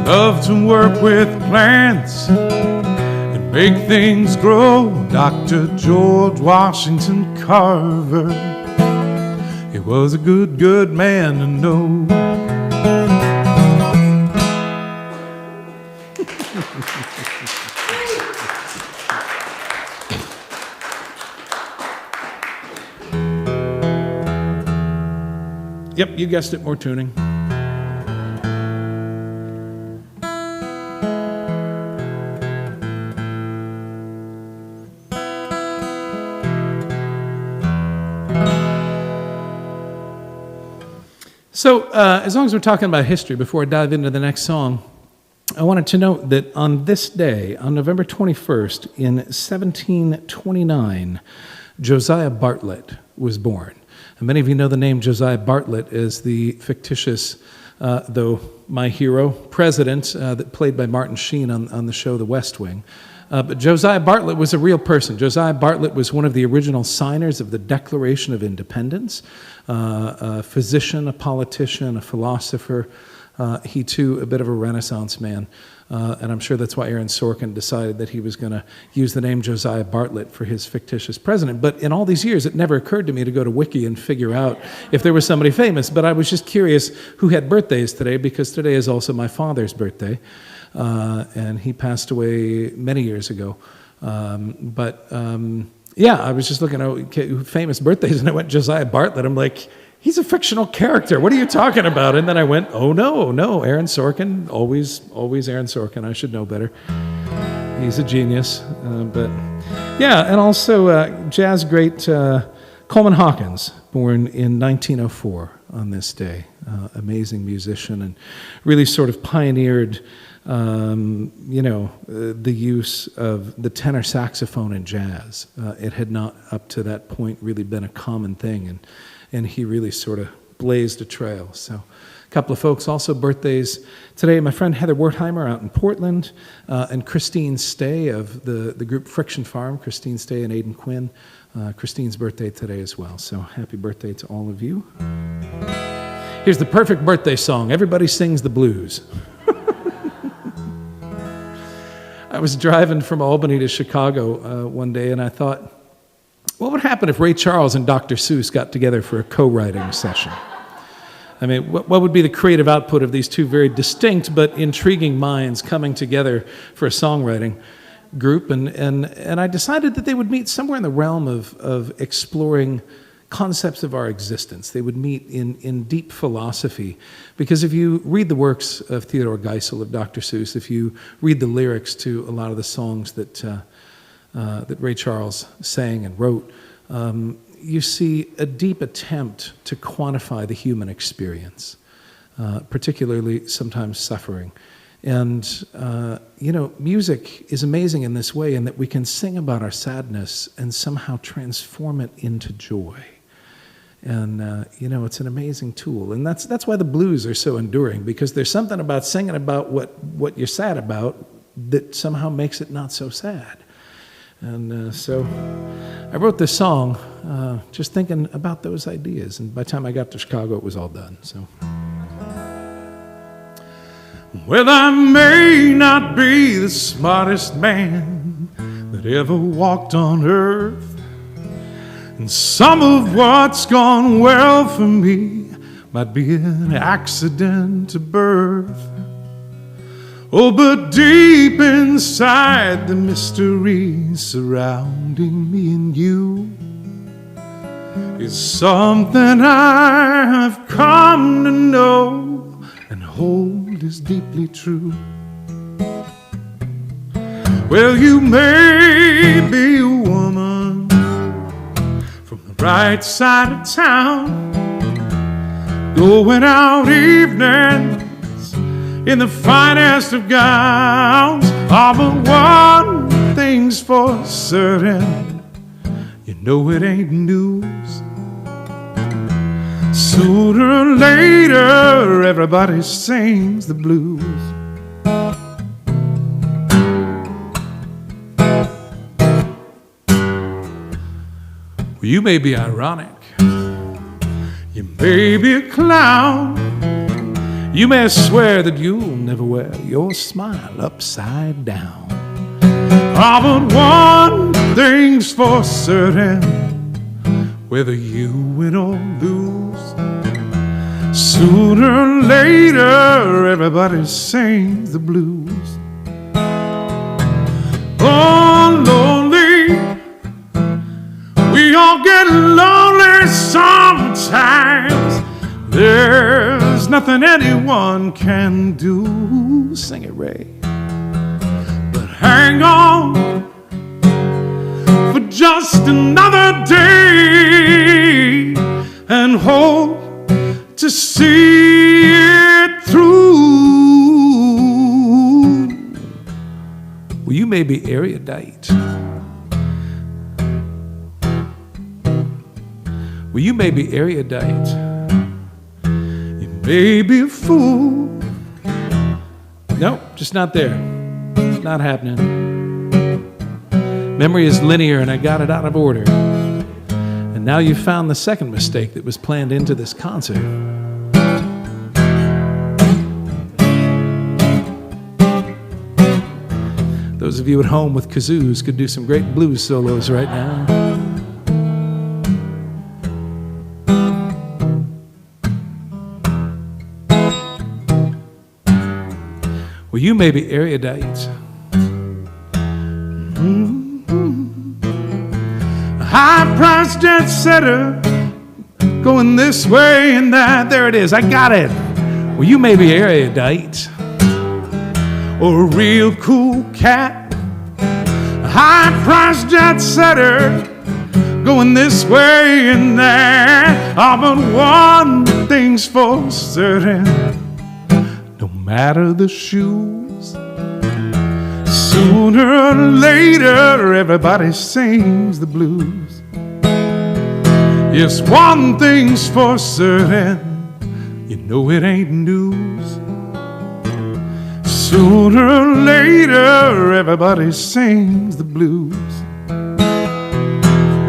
Loved to work with plants and make things grow. Dr. George Washington Carver, he was a good, good man to know. Yep, you guessed it, more tuning. So, as long as we're talking about history, before I dive into the next song, I wanted to note that on this day, on November 21st, in 1729, Josiah Bartlett was born. And many of you know the name Josiah Bartlett as the fictitious, though my hero, president that played by Martin Sheen on the show The West Wing. But Josiah Bartlett was a real person. Josiah Bartlett was one of the original signers of the Declaration of Independence, a physician, a politician, a philosopher. He, too, a bit of a Renaissance man. And I'm sure that's why Aaron Sorkin decided that he was going to use the name Josiah Bartlett for his fictitious president. But in all these years, it never occurred to me to go to Wiki and figure out if there was somebody famous. But I was just curious who had birthdays today, because today is also my father's birthday. And he passed away many years ago. Yeah, I was just looking at famous birthdays, and I went, Josiah Bartlett. I'm like, he's a fictional character. What are you talking about? And then I went, oh, no, Aaron Sorkin. Always Aaron Sorkin. I should know better. He's a genius. But yeah, and also jazz great Coleman Hawkins, born in 1904 on this day. Amazing musician, and really sort of pioneered the use of the tenor saxophone in jazz. It had not, up to that point, really been a common thing, and he really sort of blazed a trail. So couple of folks also birthdays today. My friend Heather Wertheimer out in Portland, and Christine Stay of the group Friction Farm. Christine Stay and Aidan Quinn. Christine's birthday today as well. So happy birthday to all of you. Here's the perfect birthday song. Everybody sings the blues. I was driving from Albany to Chicago one day, and I thought, what would happen if Ray Charles and Dr. Seuss got together for a co-writing session? I mean, what would be the creative output of these two very distinct but intriguing minds coming together for a songwriting group? And I decided that they would meet somewhere in the realm of exploring concepts of our existence. They would meet in deep philosophy. Because if you read the works of Theodore Geisel, of Dr. Seuss, if you read the lyrics to a lot of the songs that Ray Charles sang and wrote, you see a deep attempt to quantify the human experience, particularly sometimes suffering. And, music is amazing in this way, in that we can sing about our sadness and somehow transform it into joy. And, it's an amazing tool. And that's why the blues are so enduring, because there's something about singing about what you're sad about that somehow makes it not so sad. And so I wrote this song just thinking about those ideas. And by the time I got to Chicago, it was all done. So. Well, I may not be the smartest man that ever walked on earth, and some of what's gone well for me might be an accident to birth. Oh, but deep inside, the mystery surrounding me and you is something I've come to know and hold is deeply true. Well, you may be a woman from the right side of town, going out evenings in the finest of gowns. Oh, but one thing's for certain, you know it ain't news. Sooner or later, everybody sings the blues. Well, you may be ironic, you may be a clown, you may swear that you'll never wear your smile upside down. Oh, but one thing's for certain, whether you win or lose, sooner or later, everybody sings the blues. Oh, lonely, we all get lonely sometimes. There's nothing anyone can do. Sing it, Ray. But hang on for just another day and hope to see it through. Well, you may be erudite. Well, you may be erudite. You may be a fool. Nope, just not there. It's not happening. Memory is linear, and I got it out of order. And now you've found the second mistake that was planned into this concert. Those of you at home with kazoos could do some great blues solos right now. Well, you may be erudite. A high-priced jet setter going this way and that. There it is. I got it. Well, you may be erudite. Or a real cool cat. A high-priced jet setter going this way and that. Oh, but one thing's for certain, no matter the shoes, sooner or later everybody sings the blues. Yes, one thing's for certain, you you know it ain't news. Sooner or later, everybody sings the blues.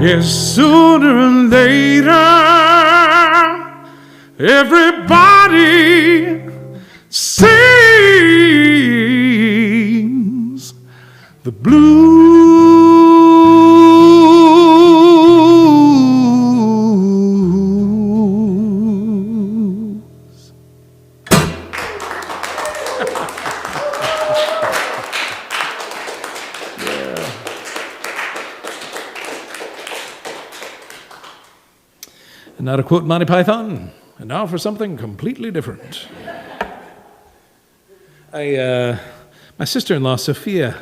Yes, sooner or later, everybody sings the blues. And now to quote Monty Python, and now for something completely different. My sister-in-law, Sophia,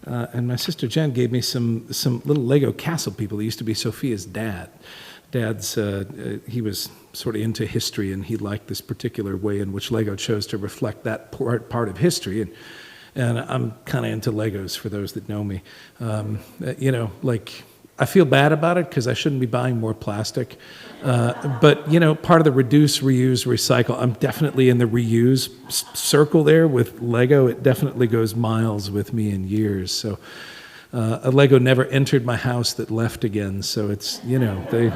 and my sister Jen gave me some little Lego castle people. They used to be Sophia's dad. He was sort of into history, and he liked this particular way in which Lego chose to reflect that part of history. And I'm kind of into Legos, for those that know me. I feel bad about it because I shouldn't be buying more plastic. But, part of the reduce, reuse, recycle, I'm definitely in the reuse circle there with Lego. It definitely goes miles with me in years. So a Lego never entered my house that left again. So it's, they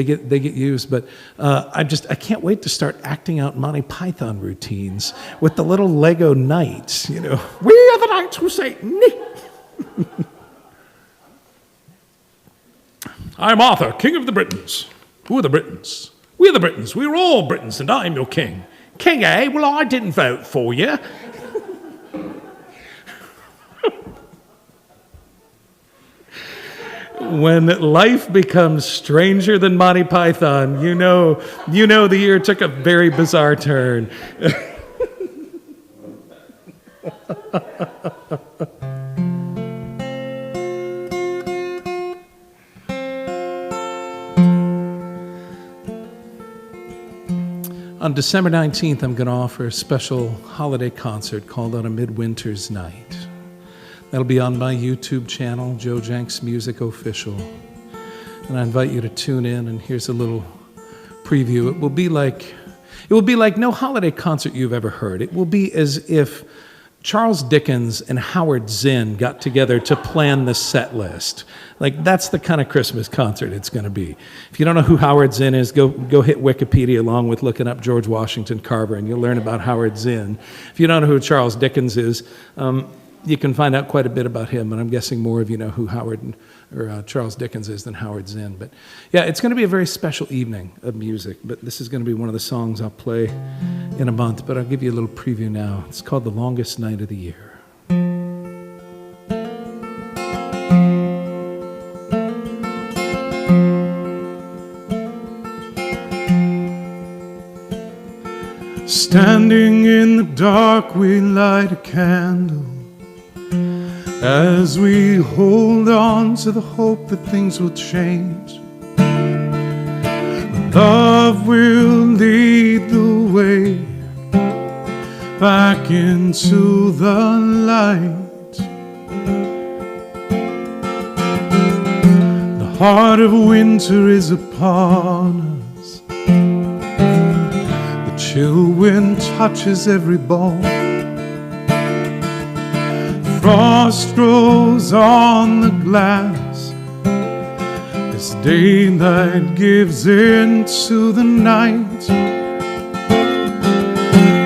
get used. But I can't wait to start acting out Monty Python routines with the little Lego knights, We are the knights who say, nee. I'm Arthur, King of the Britons. Who are the Britons? We are the Britons. We are all Britons, and I'm your king. King, eh? Well, I didn't vote for you. When life becomes stranger than Monty Python, you know the year took a very bizarre turn. On December 19th, I'm going to offer a special holiday concert called On a Midwinter's Night. That'll be on my YouTube channel, Joe Jencks Music Official. And I invite you to tune in, and here's a little preview. It will be like no holiday concert you've ever heard. It will be as if Charles Dickens and Howard Zinn got together to plan the set list. Like, that's the kind of Christmas concert it's going to be. If you don't know who Howard Zinn is, go hit Wikipedia along with looking up George Washington Carver, and you'll learn about Howard Zinn. If you don't know who Charles Dickens is, you can find out quite a bit about him, and I'm guessing more of you know who Charles Dickens is than Howard Zinn. But yeah, it's going to be a very special evening of music, but this is going to be one of the songs I'll play in a month, but I'll give you a little preview now. It's called The Longest Night of the Year. Standing in the dark, we light a candle as we hold on to the hope that things will change. Love will lead the way back into the light. The heart of winter is upon us. The chill wind touches every bone. Frost grows on the glass as daylight gives into the night.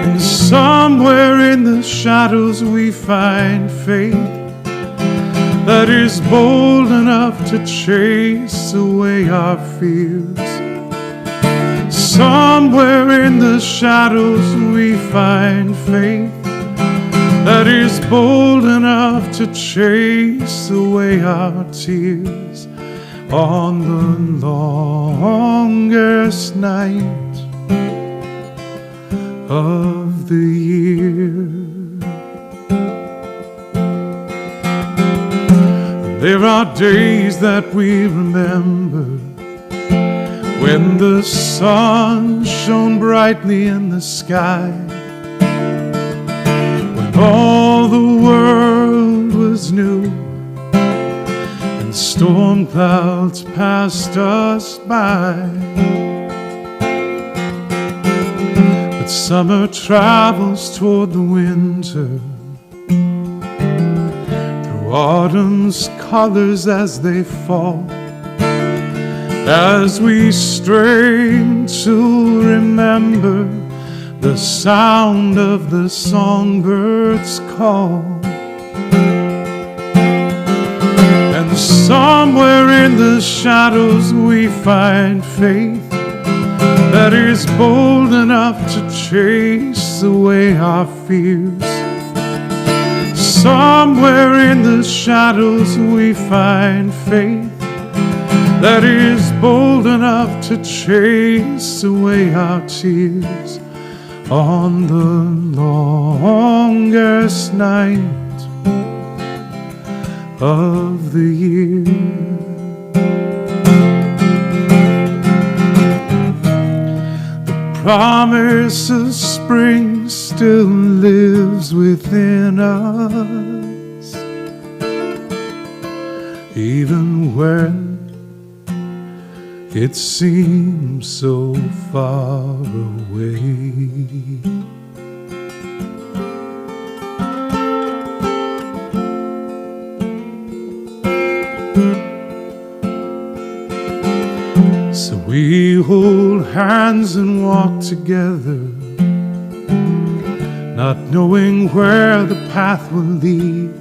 And somewhere in the shadows we find faith that is bold enough to chase away our fears. Somewhere in the shadows we find faith that is bold enough to chase away our tears on the longest night of the year. There are days that we remember when the sun shone brightly in the sky, all the world was new, and storm clouds passed us by. summer travels toward the winter, through autumn's colors as they fall, as we strain to remember the sound of the songbirds' call. And somewhere in the shadows we find faith that is bold enough to chase away our fears. Somewhere in the shadows we find faith that is bold enough to chase away our tears on the longest night of the year. Promise of spring still lives within us, even when it seems so far away. So we hold hands and walk together, not knowing where the path will lead,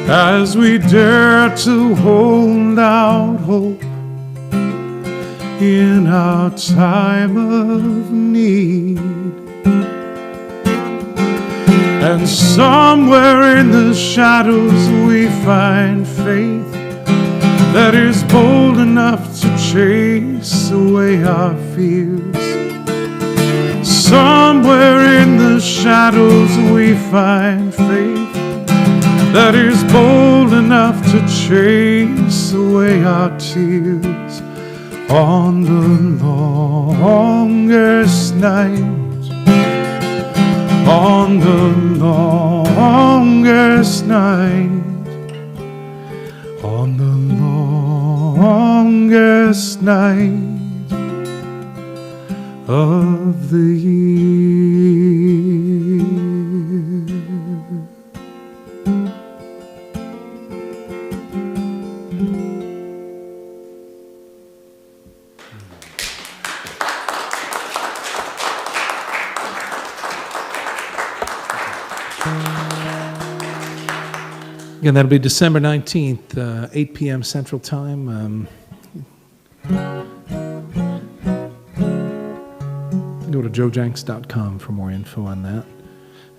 as we dare to hold out hope in our time of need. And somewhere in the shadows we find faith that is bold enough to chase away our fears. Somewhere in the shadows we find faith that is bold enough to chase away our tears on the longest night, on the longest night, on the longest night of the year. Again, that'll be December 19th, 8 p.m. Central Time. Go to joejencks.com for more info on that.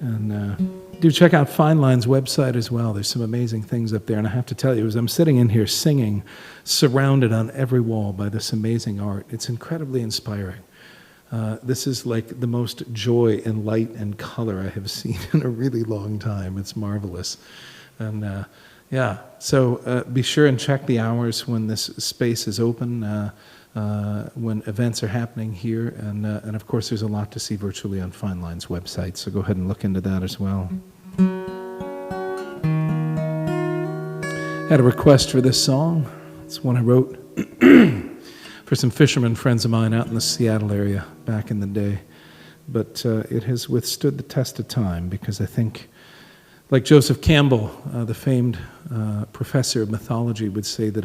And do check out Fine Line's website as well. There's some amazing things up there. And I have to tell you, as I'm sitting in here singing, surrounded on every wall by this amazing art, it's incredibly inspiring. This is like the most joy and light and color I have seen in a really long time. It's marvelous. And so be sure and check the hours when this space is open, when events are happening here. And of course, there's a lot to see virtually on Fine Line's website, so go ahead and look into that as well. Had a request for this song. It's one I wrote for some fishermen friends of mine out in the Seattle area back in the day. But it has withstood the test of time because I think, like Joseph Campbell, the famed professor of mythology, would say that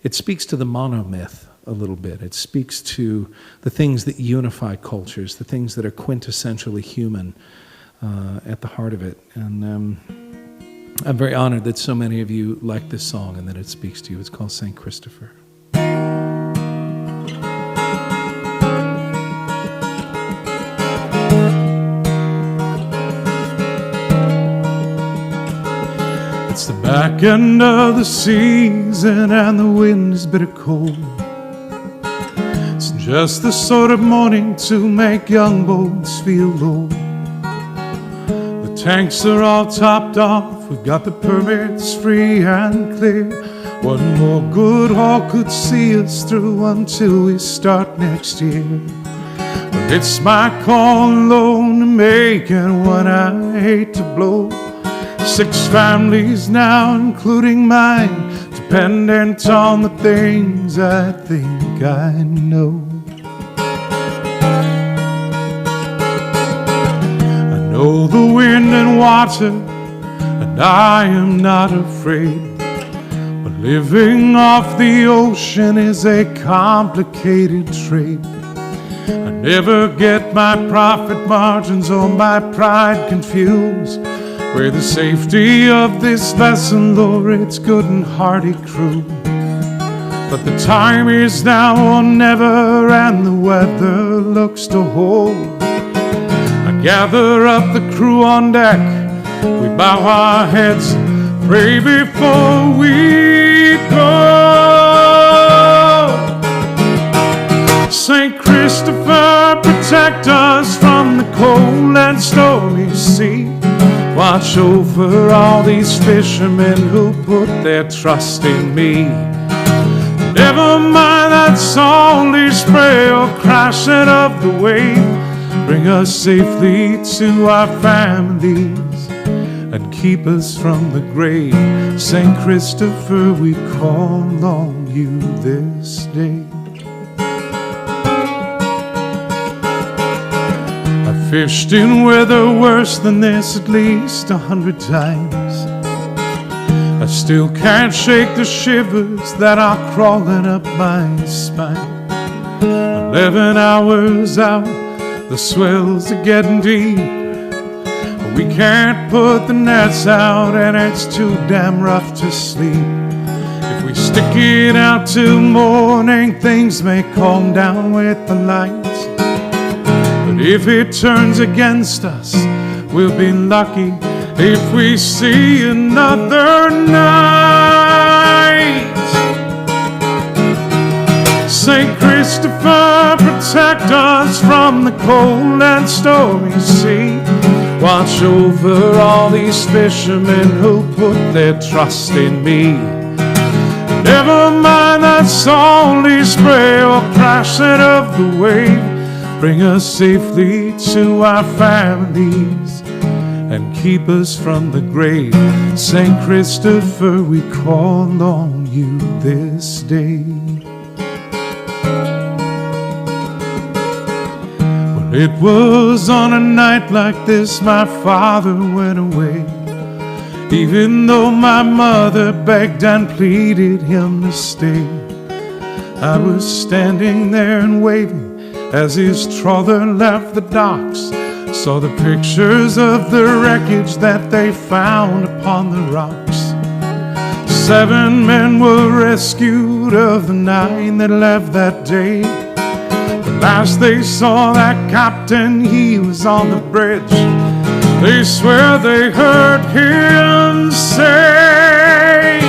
it speaks to the monomyth a little bit. It speaks to the things that unify cultures, the things that are quintessentially human at the heart of it. And I'm very honored that so many of you like this song and that it speaks to you. It's called St. Christopher. It's the back end of the season and the wind's bitter cold. It's just the sort of morning to make young boats feel low. The tanks are all topped off, we've got the permits free and clear. One more good haul could see us through until we start next year. But it's my call alone to make and one I hate to blow. 6 families now, including mine, dependent on the things I think I know. control the wind and water, and I am not afraid. But living off the ocean is a complicated trade. I never get my profit margins or my pride confused. We're the safety of this vessel, Lord, its good and hearty crew. But the time is now or never, and the weather looks to hold. I gather up the crew on deck, we bow our heads, pray before we go. St. Christopher, protect us from the cold and stormy sea. Watch over all these fishermen who put their trust in me. Never mind that salty spray or crashing of the wave. Bring us safely to our families and keep us from the grave. St. Christopher, we call on you this day. I've fished in weather worse than this at least 100 times. I still can't shake the shivers that are crawling up my spine. 11 hours out, the swells are getting deep. We can't put the nets out and it's too damn rough to sleep. If we stick it out till morning, things may calm down with the light. But if it turns against us, we'll be lucky if we see another night. St. Christopher, protect us from the cold and stormy sea. Watch over all these fishermen who put their trust in me. Never mind that salty spray or crashing of the wave. Bring us safely to our families and keep us from the grave. St. Christopher, we call on you this day. Well, it was on a night like this my father went away. Even though my mother begged and pleaded him to stay, I was standing there and waving as his trawler left the docks. Saw the pictures of the wreckage that they found upon the rocks. 7 men were rescued of the 9 that left that day. The last they saw that captain, he was on the bridge. They swear they heard him say,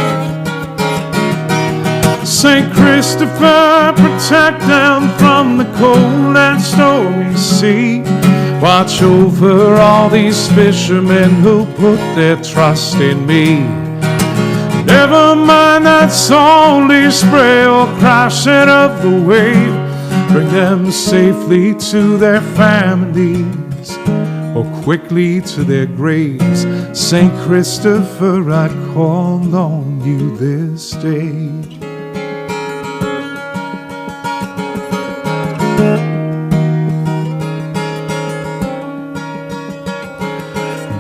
St. Christopher, protect them from the cold and stormy sea. Watch over all these fishermen who put their trust in me. Never mind that salty spray or crashing of the wave. Bring them safely to their families or quickly to their graves. St. Christopher, I call on you this day.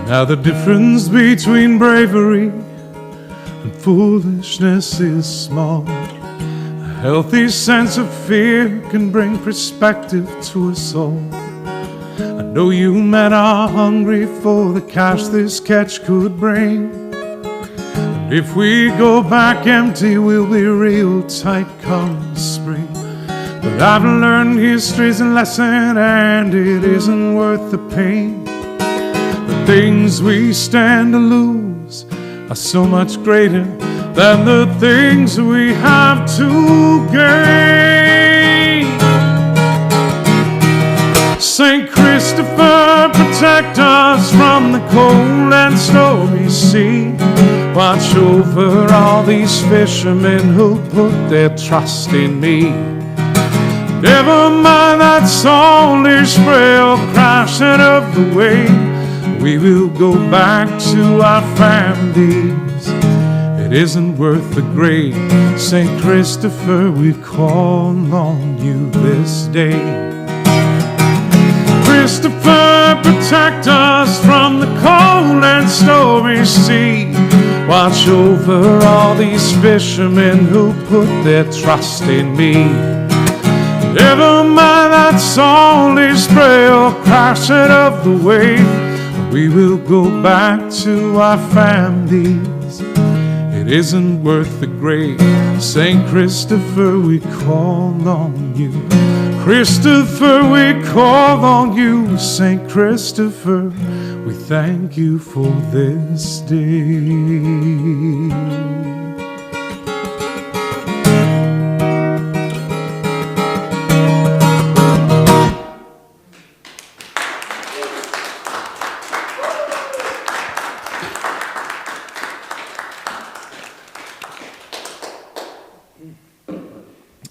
Now the difference between bravery and foolishness is small. A healthy sense of fear can bring perspective to us all. I know you men are hungry for the cash this catch could bring. And if we go back empty, we'll be real tight come spring. But I've learned history's a lesson and it isn't worth the pain. Things we stand to lose are so much greater than the things we have to gain. St. Christopher, protect us from the cold and stormy sea. Watch over all these fishermen who put their trust in me. Never mind that salty spray or crashing of the wave. We will go back to our families. It isn't worth the grave. St. Christopher, we call on you this day. Christopher, protect us from the cold and stormy sea. Watch over all these fishermen who put their trust in me. Never mind that salty spray or crashing of the wave. We will go back to our families. It isn't worth the grave. St. Christopher, we call on you. Christopher, we call on you. St. Christopher, we thank you for this day.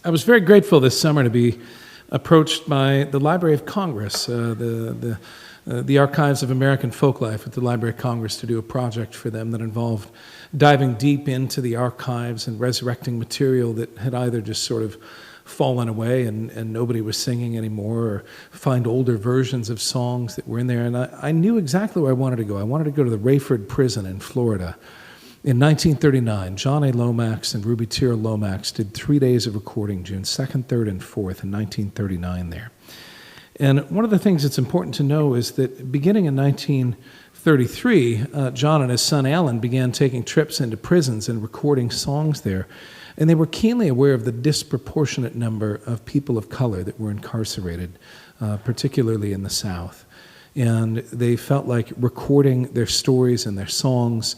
I was very grateful this summer to be approached by the Library of Congress, the Archives of American Folklife at the Library of Congress, to do a project for them that involved diving deep into the archives and resurrecting material that had either just sort of fallen away and nobody was singing anymore, or find older versions of songs that were in there. And I knew exactly where I wanted to go. I wanted to go to the Rayford Prison in Florida. In 1939, John A. Lomax and Ruby Tira Lomax did 3 days of recording, June 2nd, 3rd, and 4th in 1939 there. And one of the things that's important to know is that beginning in 1933, John and his son Alan began taking trips into prisons and recording songs there. And they were keenly aware of the disproportionate number of people of color that were incarcerated, particularly in the South. And they felt like recording their stories and their songs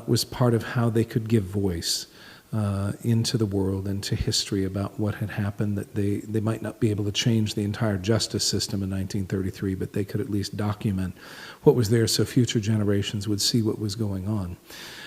was part of how they could give voice into the world and to history about what had happened, that they might not be able to change the entire justice system in 1933, but they could at least document what was there so future generations would see what was going on.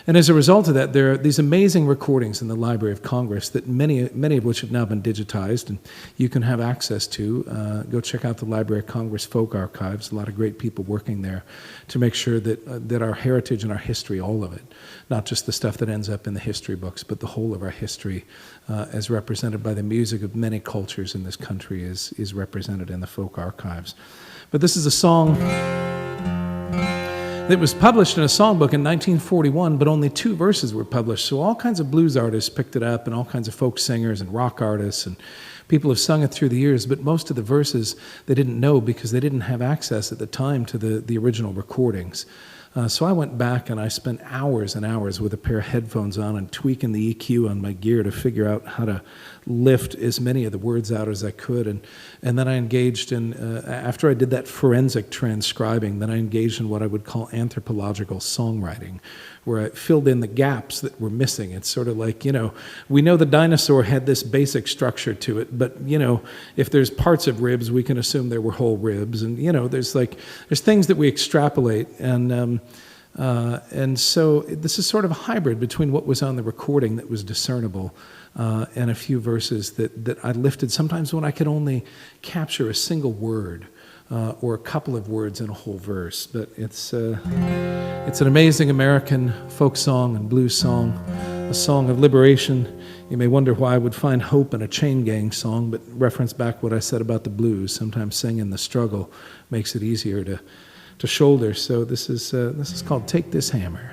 And as a result of that, there are these amazing recordings in the Library of Congress that many of which have now been digitized and you can have access to. Go check out the Library of Congress Folk Archives. A lot of great people working there to make sure that our heritage and our history, all of it, not just the stuff that ends up in the history books, but the whole of our history as represented by the music of many cultures in this country is represented in the folk archives. But this is a song that was published in a songbook in 1941, but only 2 verses were published. So all kinds of blues artists picked it up, and all kinds of folk singers and rock artists, and people have sung it through the years, but most of the verses they didn't know because they didn't have access at the time to the original recordings. So I went back and I spent hours and hours with a pair of headphones on and tweaking the EQ on my gear to figure out how to lift as many of the words out as I could. And then I engaged in, after I did that forensic transcribing, then I engaged in what I would call anthropological songwriting, where I filled in the gaps that were missing. It's sort of like, we know the dinosaur had this basic structure to it, but, if there's parts of ribs, we can assume there were whole ribs. And, there's things that we extrapolate. And so this is sort of a hybrid between what was on the recording that was discernible and a few verses that I lifted sometimes when I could only capture a single word or a couple of words in a whole verse. But it's an amazing American folk song and blues song, a song of liberation. You may wonder why I would find hope in a chain gang song, but reference back what I said about the blues. Sometimes singing the struggle makes it easier to shoulder. So this is called Take This Hammer.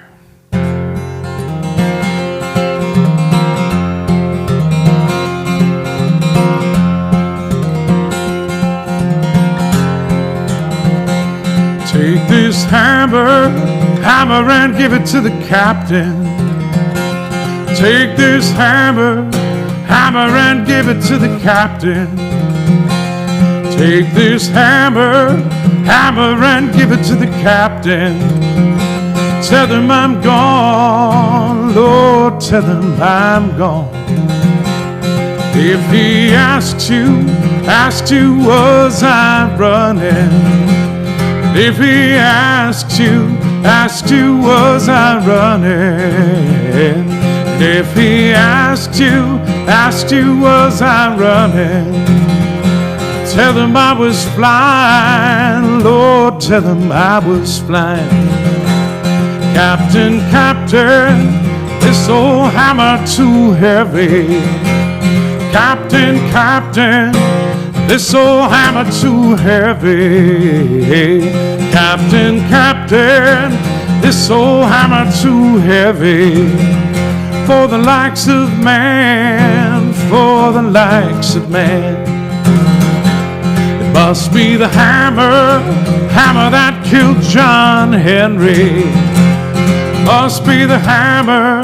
Take this hammer and give it to the captain. Take this hammer and give it to the captain. Take this hammer and give it to the captain. Tell them I'm gone, Lord, tell them I'm gone. If he asked you, was I running? If he asked you, was I running? If he asked you, was I running? Tell them I was flying, Lord, tell them I was flying. Captain, this old hammer too heavy. Captain, This old hammer too heavy. Captain, Captain, this old hammer too heavy for the likes of man, for the likes of man. It must be the hammer, hammer that killed John Henry. Must be the hammer,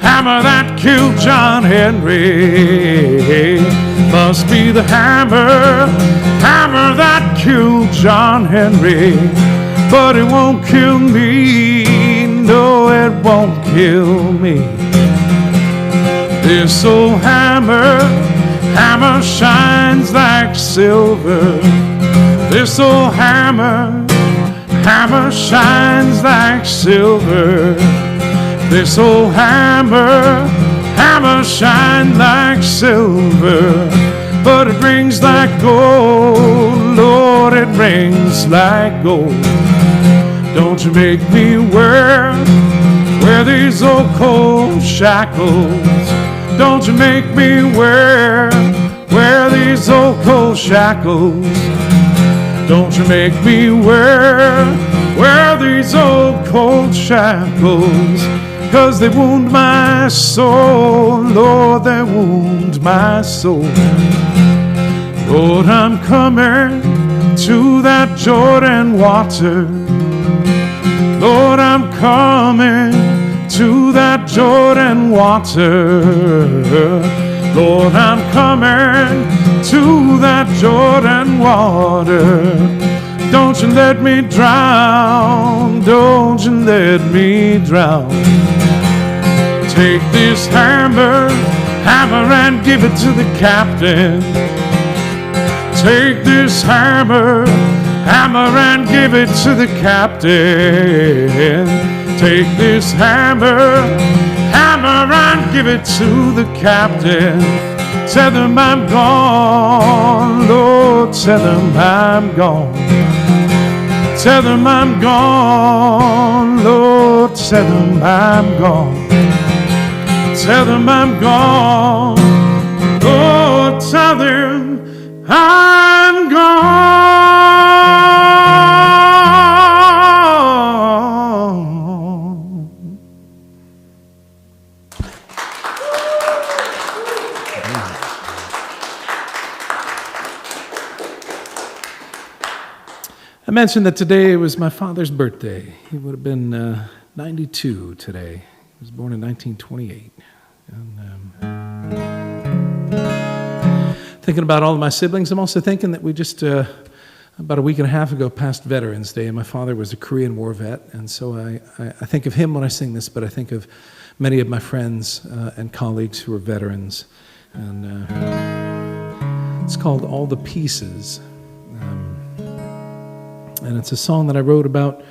hammer that killed John Henry. Must be the hammer, hammer that killed John Henry. But it won't kill me, no, it won't kill me. This old hammer, hammer shines like silver. This old hammer, hammer shines like silver. This old hammer, hammer shines like silver. But it rings like gold, Lord, it rings like gold. Don't you make me wear these old cold shackles. Don't you make me wear these old cold shackles. Don't you make me wear these old cold shackles. 'Cause they wound my soul, Lord, they wound my soul. Lord, I'm coming to that Jordan water. Lord, I'm coming to that Jordan water. Lord, I'm coming to that Jordan water. Don't you let me drown, don't you let me drown. Take this hammer, hammer and give it to the captain. Take this hammer, hammer and give it to the captain. Take this hammer, hammer and give it to the captain. Tell them I'm gone, Lord, tell them I'm gone. Tell them I'm gone, Lord, tell them I'm gone. Tell them I'm gone, Lord, tell them I'm gone. I mentioned that today was my father's birthday. He would have been 92 today. He was born in 1928. And, thinking about all of my siblings, I'm also thinking that we just, about a week and a half ago, passed Veterans Day. My father was a Korean War vet, and so I think of him when I sing this, but I think of many of my friends and colleagues who are veterans. And it's called All the Pieces. And it's a song that I wrote about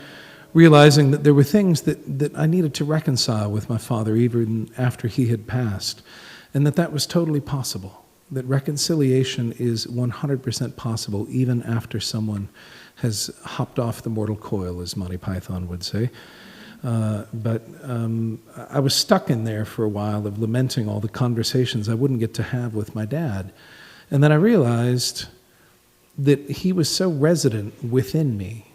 realizing that there were things that I needed to reconcile with my father even after he had passed, and that was totally possible, that reconciliation is 100% possible even after someone has hopped off the mortal coil, as Monty Python would say. But I was stuck in there for a while of lamenting all the conversations I wouldn't get to have with my dad. And then I realized that he was so resident within me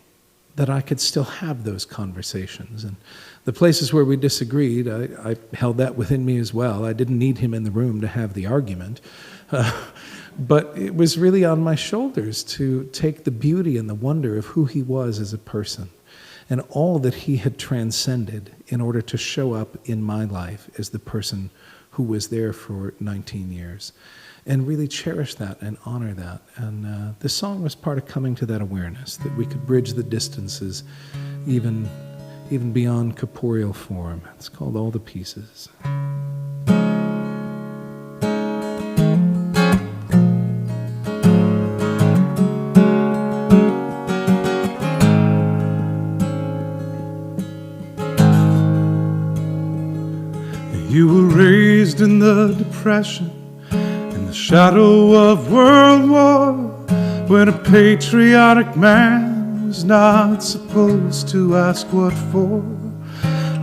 that I could still have those conversations. And the places where we disagreed, I held that within me as well. I didn't need him in the room to have the argument. But it was really on my shoulders to take the beauty and the wonder of who he was as a person and all that he had transcended in order to show up in my life as the person who was there for 19 years. And really cherish that and honor that. And this song was part of coming to that awareness, that we could bridge the distances even beyond corporeal form. It's called All the Pieces. You were raised in the Depression, shadow of World War, when a patriotic man was not supposed to ask what for.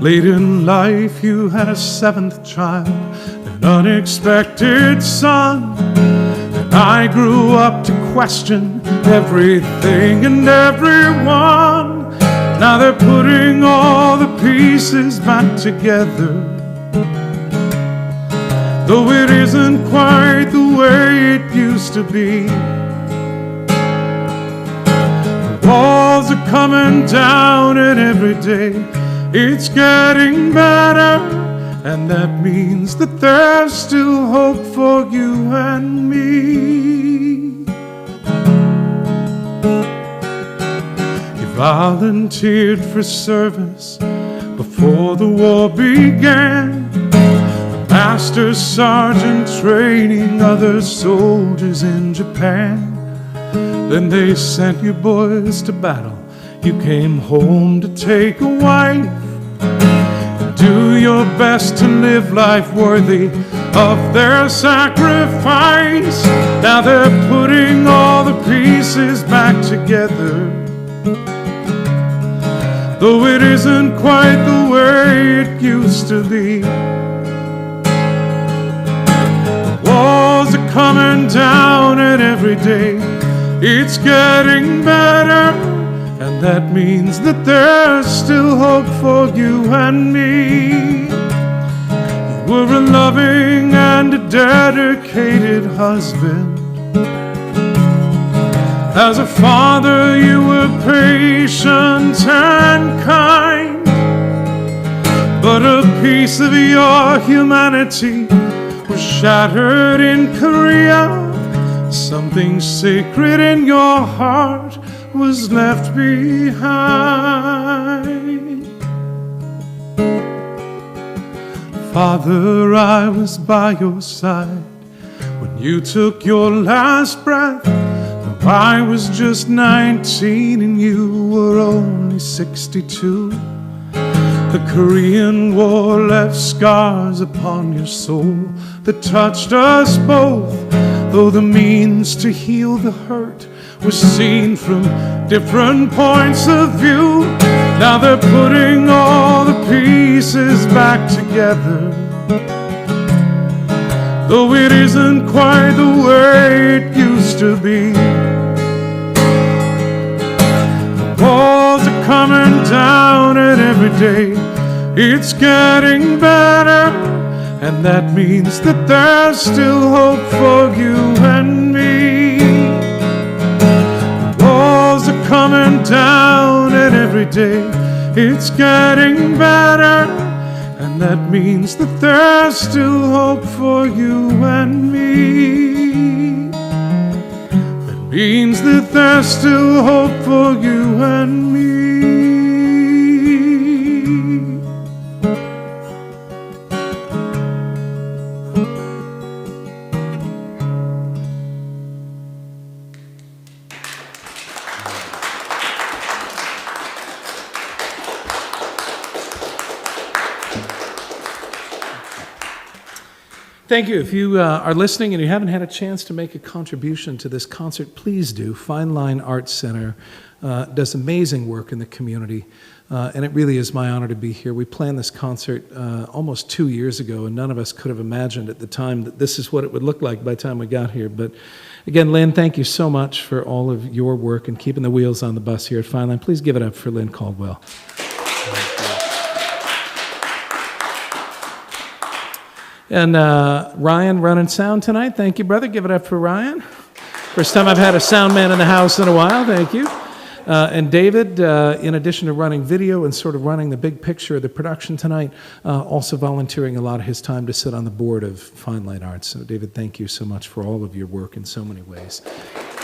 Late in life you had a 7th child, an unexpected son, and I grew up to question everything and everyone. Now they're putting all the pieces back together, though it isn't quite the way it used to be. The walls are coming down, and every day it's getting better, and that means that there's still hope for you and me. You volunteered for service before the war began, a master sergeant training other soldiers in Japan. Then they sent you boys to battle. You came home to take a wife. Do your best to live life worthy of their sacrifice. Now they're putting all the pieces back together, though it isn't quite the way it used to be. The walls are coming down, and every day it's getting better, and that means that there's still hope for you and me. You were a loving and a dedicated husband. As a father, you were patient and kind, but a piece of your humanity was shattered in Korea. Something sacred in your heart was left behind. Father, I was by your side when you took your last breath. Though I was just 19 and you were only 62. The Korean War left scars upon your soul that touched us both, though the means to heal the hurt was seen from different points of view. Now they're putting all the pieces back together, though it isn't quite the way it used to be. The walls are coming down, and every day it's getting better, and that means that there's still hope for you and me. The walls are coming down, and every day it's getting better, and that means that there's still hope for you and me. That means that there's still hope for you and me. Thank you. If you are listening and you haven't had a chance to make a contribution to this concert, please do. Fine Line Arts Center does amazing work in the community, and it really is my honor to be here. We planned this concert almost 2 years ago, and none of us could have imagined at the time that this is what it would look like by the time we got here. But again, Lynn, thank you so much for all of your work and keeping the wheels on the bus here at Fine Line. Please give it up for Lynn Caldwell. And Ryan running sound tonight. Thank you, brother. Give it up for Ryan. First time I've had a sound man in the house in a while. Thank you. And David, in addition to running video and sort of running the big picture of the production tonight, also volunteering a lot of his time to sit on the board of Fine Line Arts. So David, thank you so much for all of your work in so many ways.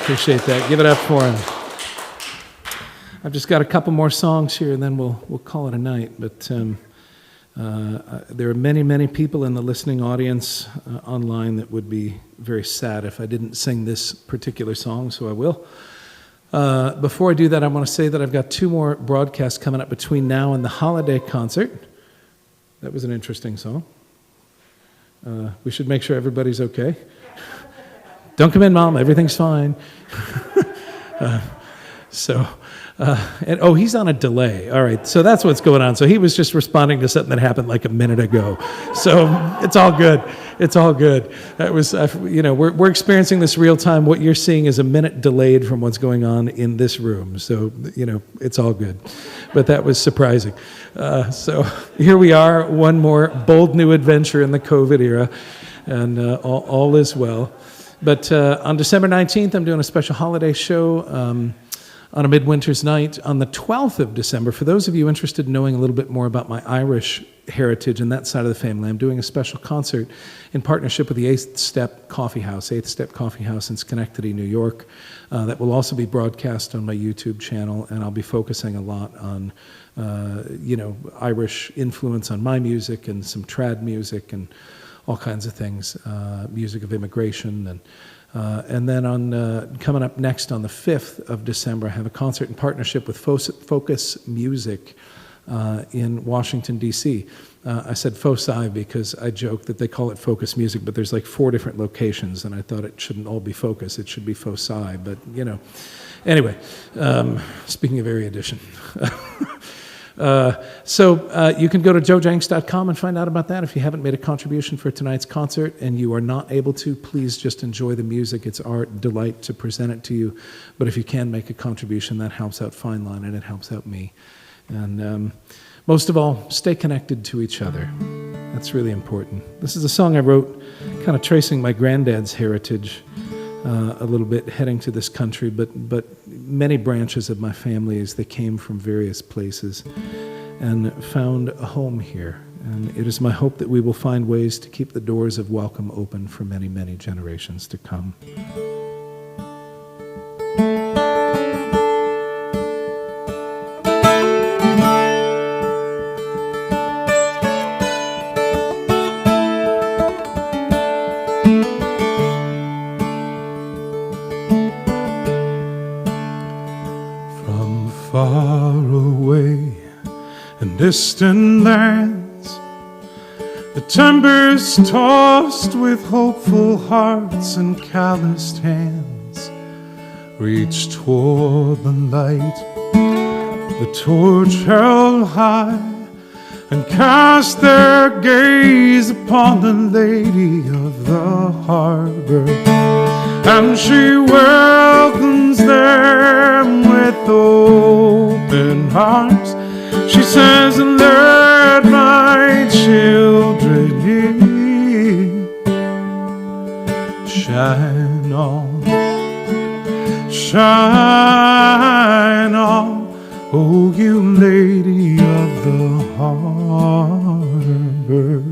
Appreciate that. Give it up for him. I've just got a couple more songs here, and then we'll call it a night. But there are many, many people in the listening audience online that would be very sad if I didn't sing this particular song, so I will. Before I do that, I want to say that I've got 2 more broadcasts coming up between now and the holiday concert. That was an interesting song. We should make sure everybody's okay. Don't come in, Mom. Everything's fine. And oh, he's on a delay. All right, so that's what's going on. So he was just responding to something that happened like a minute ago. So it's all good. It's all good. That was, we're experiencing this real time. What you're seeing is a minute delayed from what's going on in this room. So, it's all good. But that was surprising. So here we are, one more bold new adventure in the COVID era, and all is well. But on December 19th, I'm doing a special holiday show on a midwinter's night. On the 12th of December, for those of you interested in knowing a little bit more about my Irish heritage and that side of the family, I'm doing a special concert in partnership with the Eighth Step Coffee House in Schenectady, New York, that will also be broadcast on my YouTube channel, and I'll be focusing a lot on, Irish influence on my music and some trad music and all kinds of things, music of immigration. And then coming up next on the 5th of December, I have a concert in partnership with Focus Music in Washington, D.C. I said Foci because I joke that they call it Focus Music, but there's like 4 different locations, and I thought it shouldn't all be Focus. It should be Foci, but, Anyway, speaking of erudition. So you can go to joejencks.com and find out about that. If you haven't made a contribution for tonight's concert and you are not able to, please just enjoy the music. It's our delight to present it to you. But if you can make a contribution, that helps out Fine Line and it helps out me. And most of all, stay connected to each other. That's really important. This is a song I wrote kind of tracing my granddad's heritage a little bit, heading to this country, but many branches of my family, as they came from various places and found a home here. And it is my hope that we will find ways to keep the doors of welcome open for many, many generations to come. Far away in distant lands, the timbers tossed with hopeful hearts and calloused hands reach toward the light, the torch held high, and cast their gaze upon the lady of the harbor. And she welcomes them with open arms. She says, let my children in. Shine on, shine on, oh you lady of the harbor.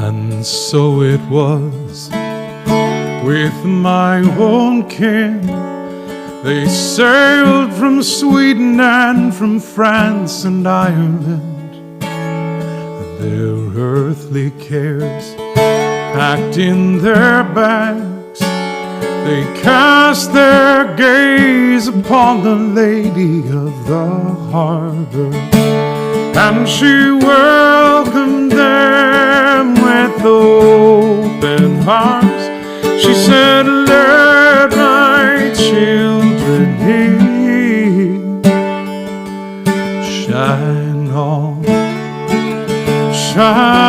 And so it was with my own kin. They sailed from Sweden and from France and Ireland, and their earthly cares packed in their bags. They cast their gaze upon the lady of the harbor, and she welcomed them with open arms. She said, let my children in. Shine on, shine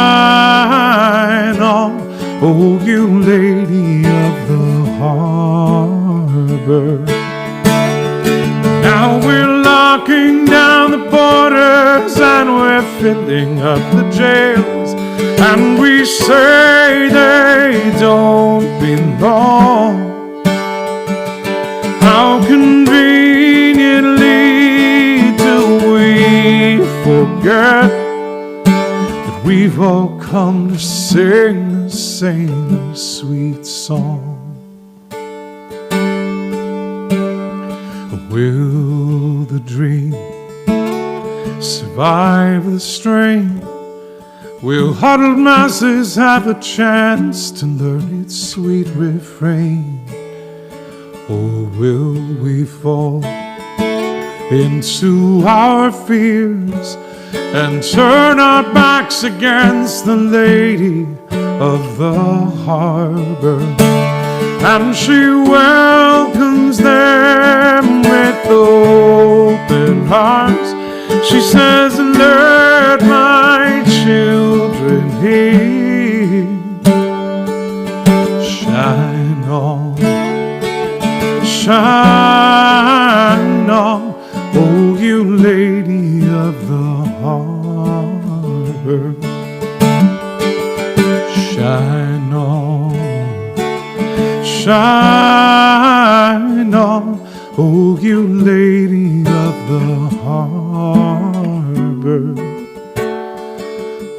on, oh you lady of the harbor. Now we're locking down the borders and we're filling up the jails, and we say they don't belong. How conveniently do we forget that we've all come to sing the same sweet song? Will the dream survive the strain? Will huddled masses have a chance to learn its sweet refrain? Or will we fall into our fears and turn our backs against the lady of the harbor. And she welcomes them with open arms. She says, let my children hear. Shine on, shine on, oh you lady of the harbor. Shine on, shine on, oh you lady of the harbor.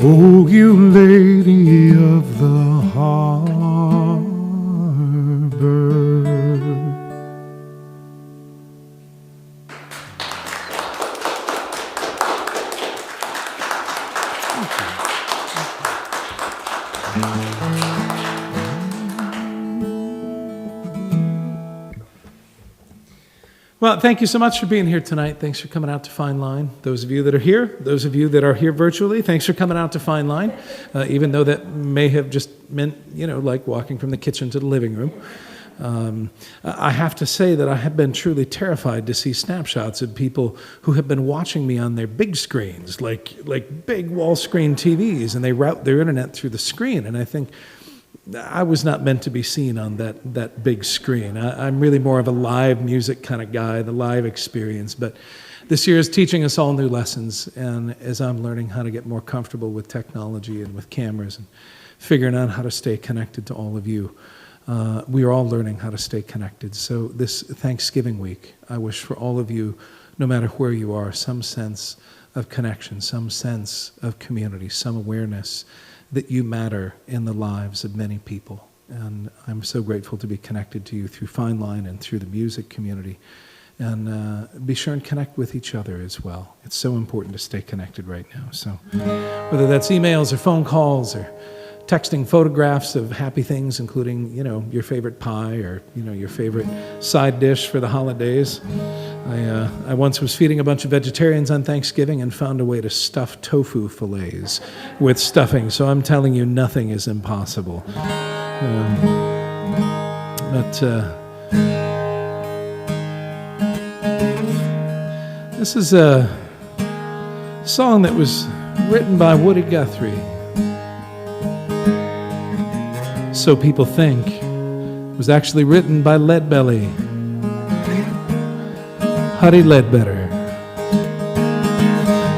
Oh you lady of the harbor. Well, thank you so much for being here tonight. Thanks for coming out to Fine Line. Those of you that are here, those of you that are here virtually, thanks for coming out to Fine Line, even though that may have just meant, like walking from the kitchen to the living room. I have to say that I have been truly terrified to see snapshots of people who have been watching me on their big screens, like big wall screen TVs, and they route their internet through the screen. And I think I was not meant to be seen on that big screen. I'm really more of a live music kind of guy, the live experience. But this year is teaching us all new lessons, and as I'm learning how to get more comfortable with technology and with cameras and figuring out how to stay connected to all of you, we are all learning how to stay connected. So this Thanksgiving week, I wish for all of you, no matter where you are, some sense of connection, some sense of community, some awareness that you matter in the lives of many people. And I'm so grateful to be connected to you through Fine Line and through the music community. And be sure and connect with each other as well. It's so important to stay connected right now. So whether that's emails or phone calls or texting photographs of happy things, including, your favorite pie or, your favorite side dish for the holidays. I once was feeding a bunch of vegetarians on Thanksgiving and found a way to stuff tofu fillets with stuffing. So I'm telling you, nothing is impossible. This is a song that was written by Woody Guthrie. So People Think. It was actually written by Leadbelly. Huddie Ledbetter.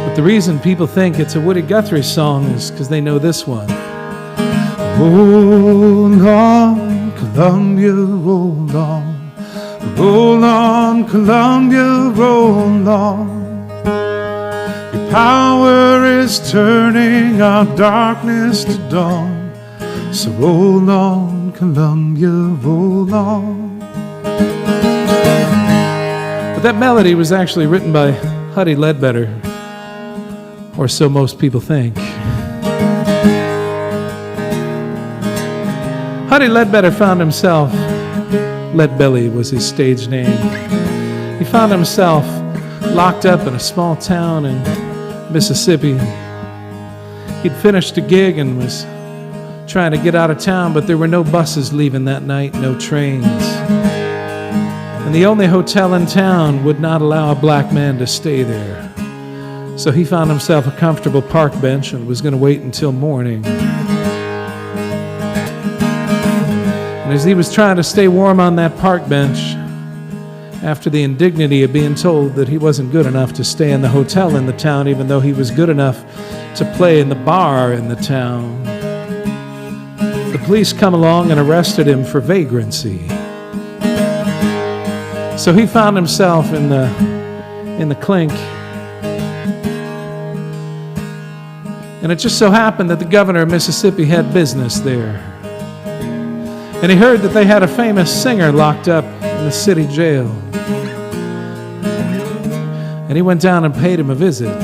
But the reason people think it's a Woody Guthrie song is because they know this one. Roll on, Columbia, roll on. Roll on, Columbia, roll on. Your power is turning our darkness to dawn. So roll on, Columbia, roll on. But that melody was actually written by Huddie Ledbetter, or so most people think. Huddie Ledbetter found himself, Leadbelly was his stage name. He found himself locked up in a small town in Mississippi. He'd finished a gig and was trying to get out of town, but there were no buses leaving that night, no trains. And the only hotel in town would not allow a black man to stay there. So he found himself a comfortable park bench and was going to wait until morning. And as he was trying to stay warm on that park bench, after the indignity of being told that he wasn't good enough to stay in the hotel in the town, even though he was good enough to play in the bar in the town, the police come along and arrested him for vagrancy. So he found himself in the clink. And it just so happened that the governor of Mississippi had business there. And he heard that they had a famous singer locked up in the city jail. And he went down and paid him a visit.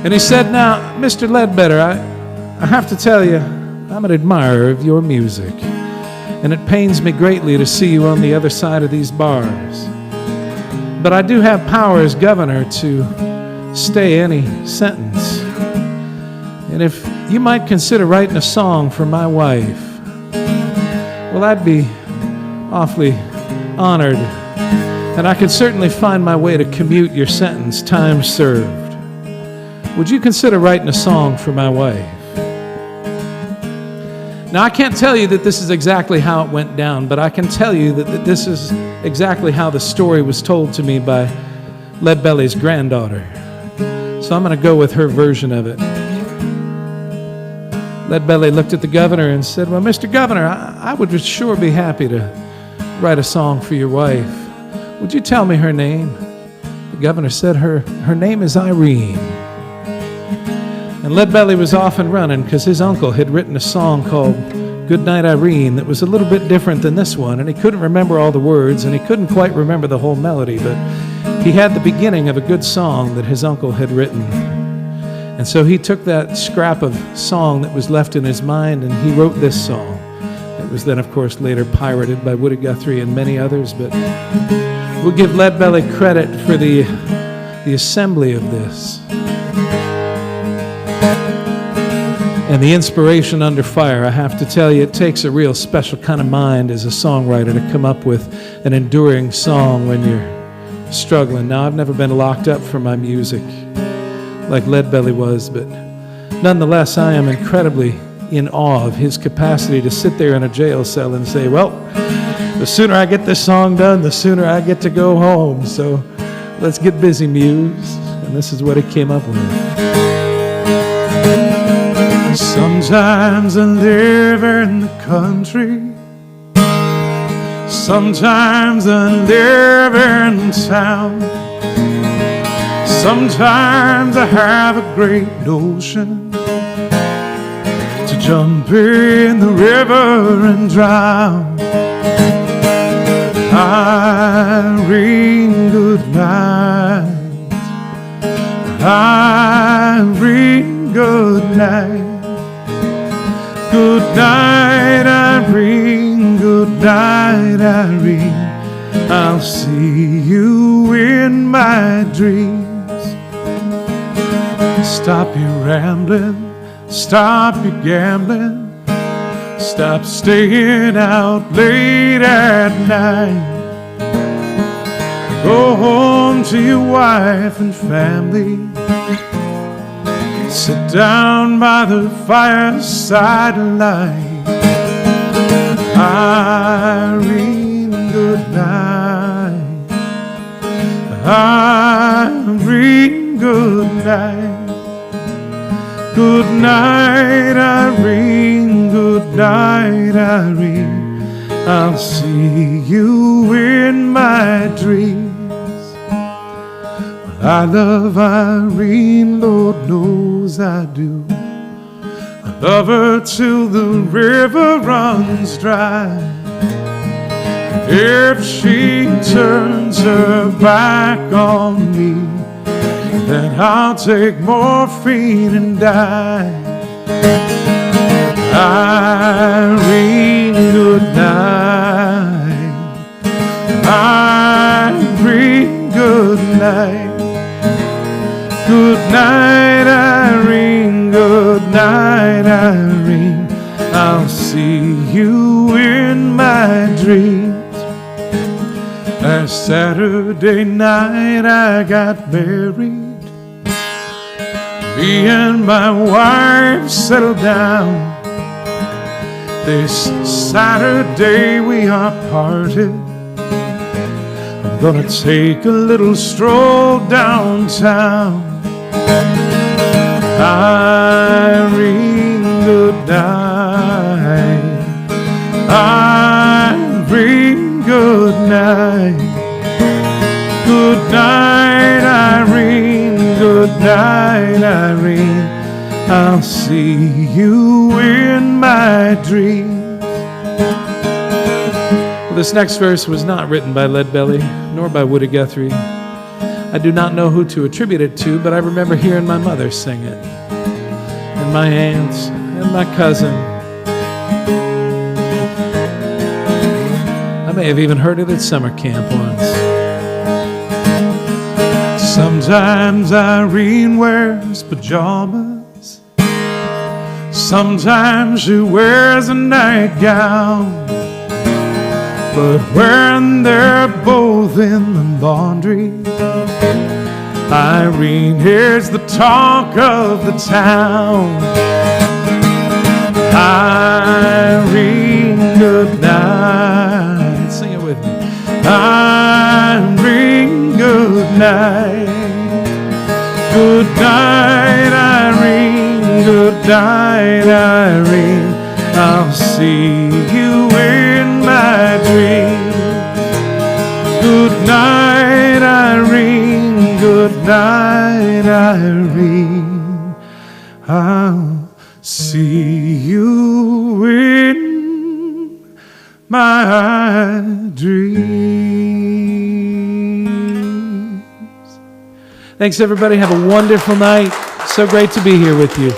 And he said, "Now, Mr. Ledbetter, I have to tell you, I'm an admirer of your music. And it pains me greatly to see you on the other side of these bars. But I do have power as governor to stay any sentence. And if you might consider writing a song for my wife, well, I'd be awfully honored. And I could certainly find my way to commute your sentence, time served. Would you consider writing a song for my wife? Now, I can't tell you that this is exactly how it went down, but I can tell you that this is exactly how the story was told to me by Leadbelly's granddaughter. So I'm going to go with her version of it. Leadbelly looked at the governor and said, "Well, Mr. Governor, I would sure be happy to write a song for your wife. Would you tell me her name?" The governor said, her name is Irene. And Leadbelly was off and running because his uncle had written a song called Good Night, Irene that was a little bit different than this one, and he couldn't remember all the words, and he couldn't quite remember the whole melody, but he had the beginning of a good song that his uncle had written. And so he took that scrap of song that was left in his mind, and he wrote this song. It was then, of course, later pirated by Woody Guthrie and many others, but we'll give Leadbelly credit for the assembly of this. And the inspiration under fire, I have to tell you, it takes a real special kind of mind as a songwriter to come up with an enduring song when you're struggling. Now, I've never been locked up for my music like Leadbelly was, but nonetheless, I am incredibly in awe of his capacity to sit there in a jail cell and say, well, the sooner I get this song done, the sooner I get to go home. So let's get busy, Muse. And this is what he came up with. Sometimes I live in the country, sometimes I live in town, sometimes I have a great notion to jump in the river and drown. Irene, good night. Irene, good night. Good night, Irene, good night, Irene. I'll see you in my dreams. Stop your rambling, stop your gambling, stop staying out late at night. Go home to your wife and family. Sit down by the fireside light. Irene, good night. Irene, good night. Good night, Irene. Good night, Irene. I'll see you in my dreams. I love Irene, Lord knows I do. I love her till the river runs dry. If she turns her back on me, then I'll take morphine and die. Irene, good night. Irene, good night. Good night, Irene, good night, Irene. I'll see you in my dreams. Last Saturday night I got married. Me and my wife settled down. This Saturday we are parted. I'm gonna take a little stroll downtown. Irene, good night. Irene, good night. Good night, Irene. Good night, Irene. I'll see you in my dreams. Well, this next verse was not written by Leadbelly, nor by Woody Guthrie. I do not know who to attribute it to, but I remember hearing my mother sing it, and my aunts, and my cousin. I may have even heard it at summer camp once. Sometimes Irene wears pajamas. Sometimes she wears a nightgown. But when they're both in the laundry, Irene hears the talk of the town. Irene, good night. Sing it with me. Irene, good night. Good night, Irene. Good night, Irene. I'll see you in my dreams. Good night, Irene. Good night, Irene. I'll see you in my dreams. Thanks, everybody. Have a wonderful night. So great to be here with you.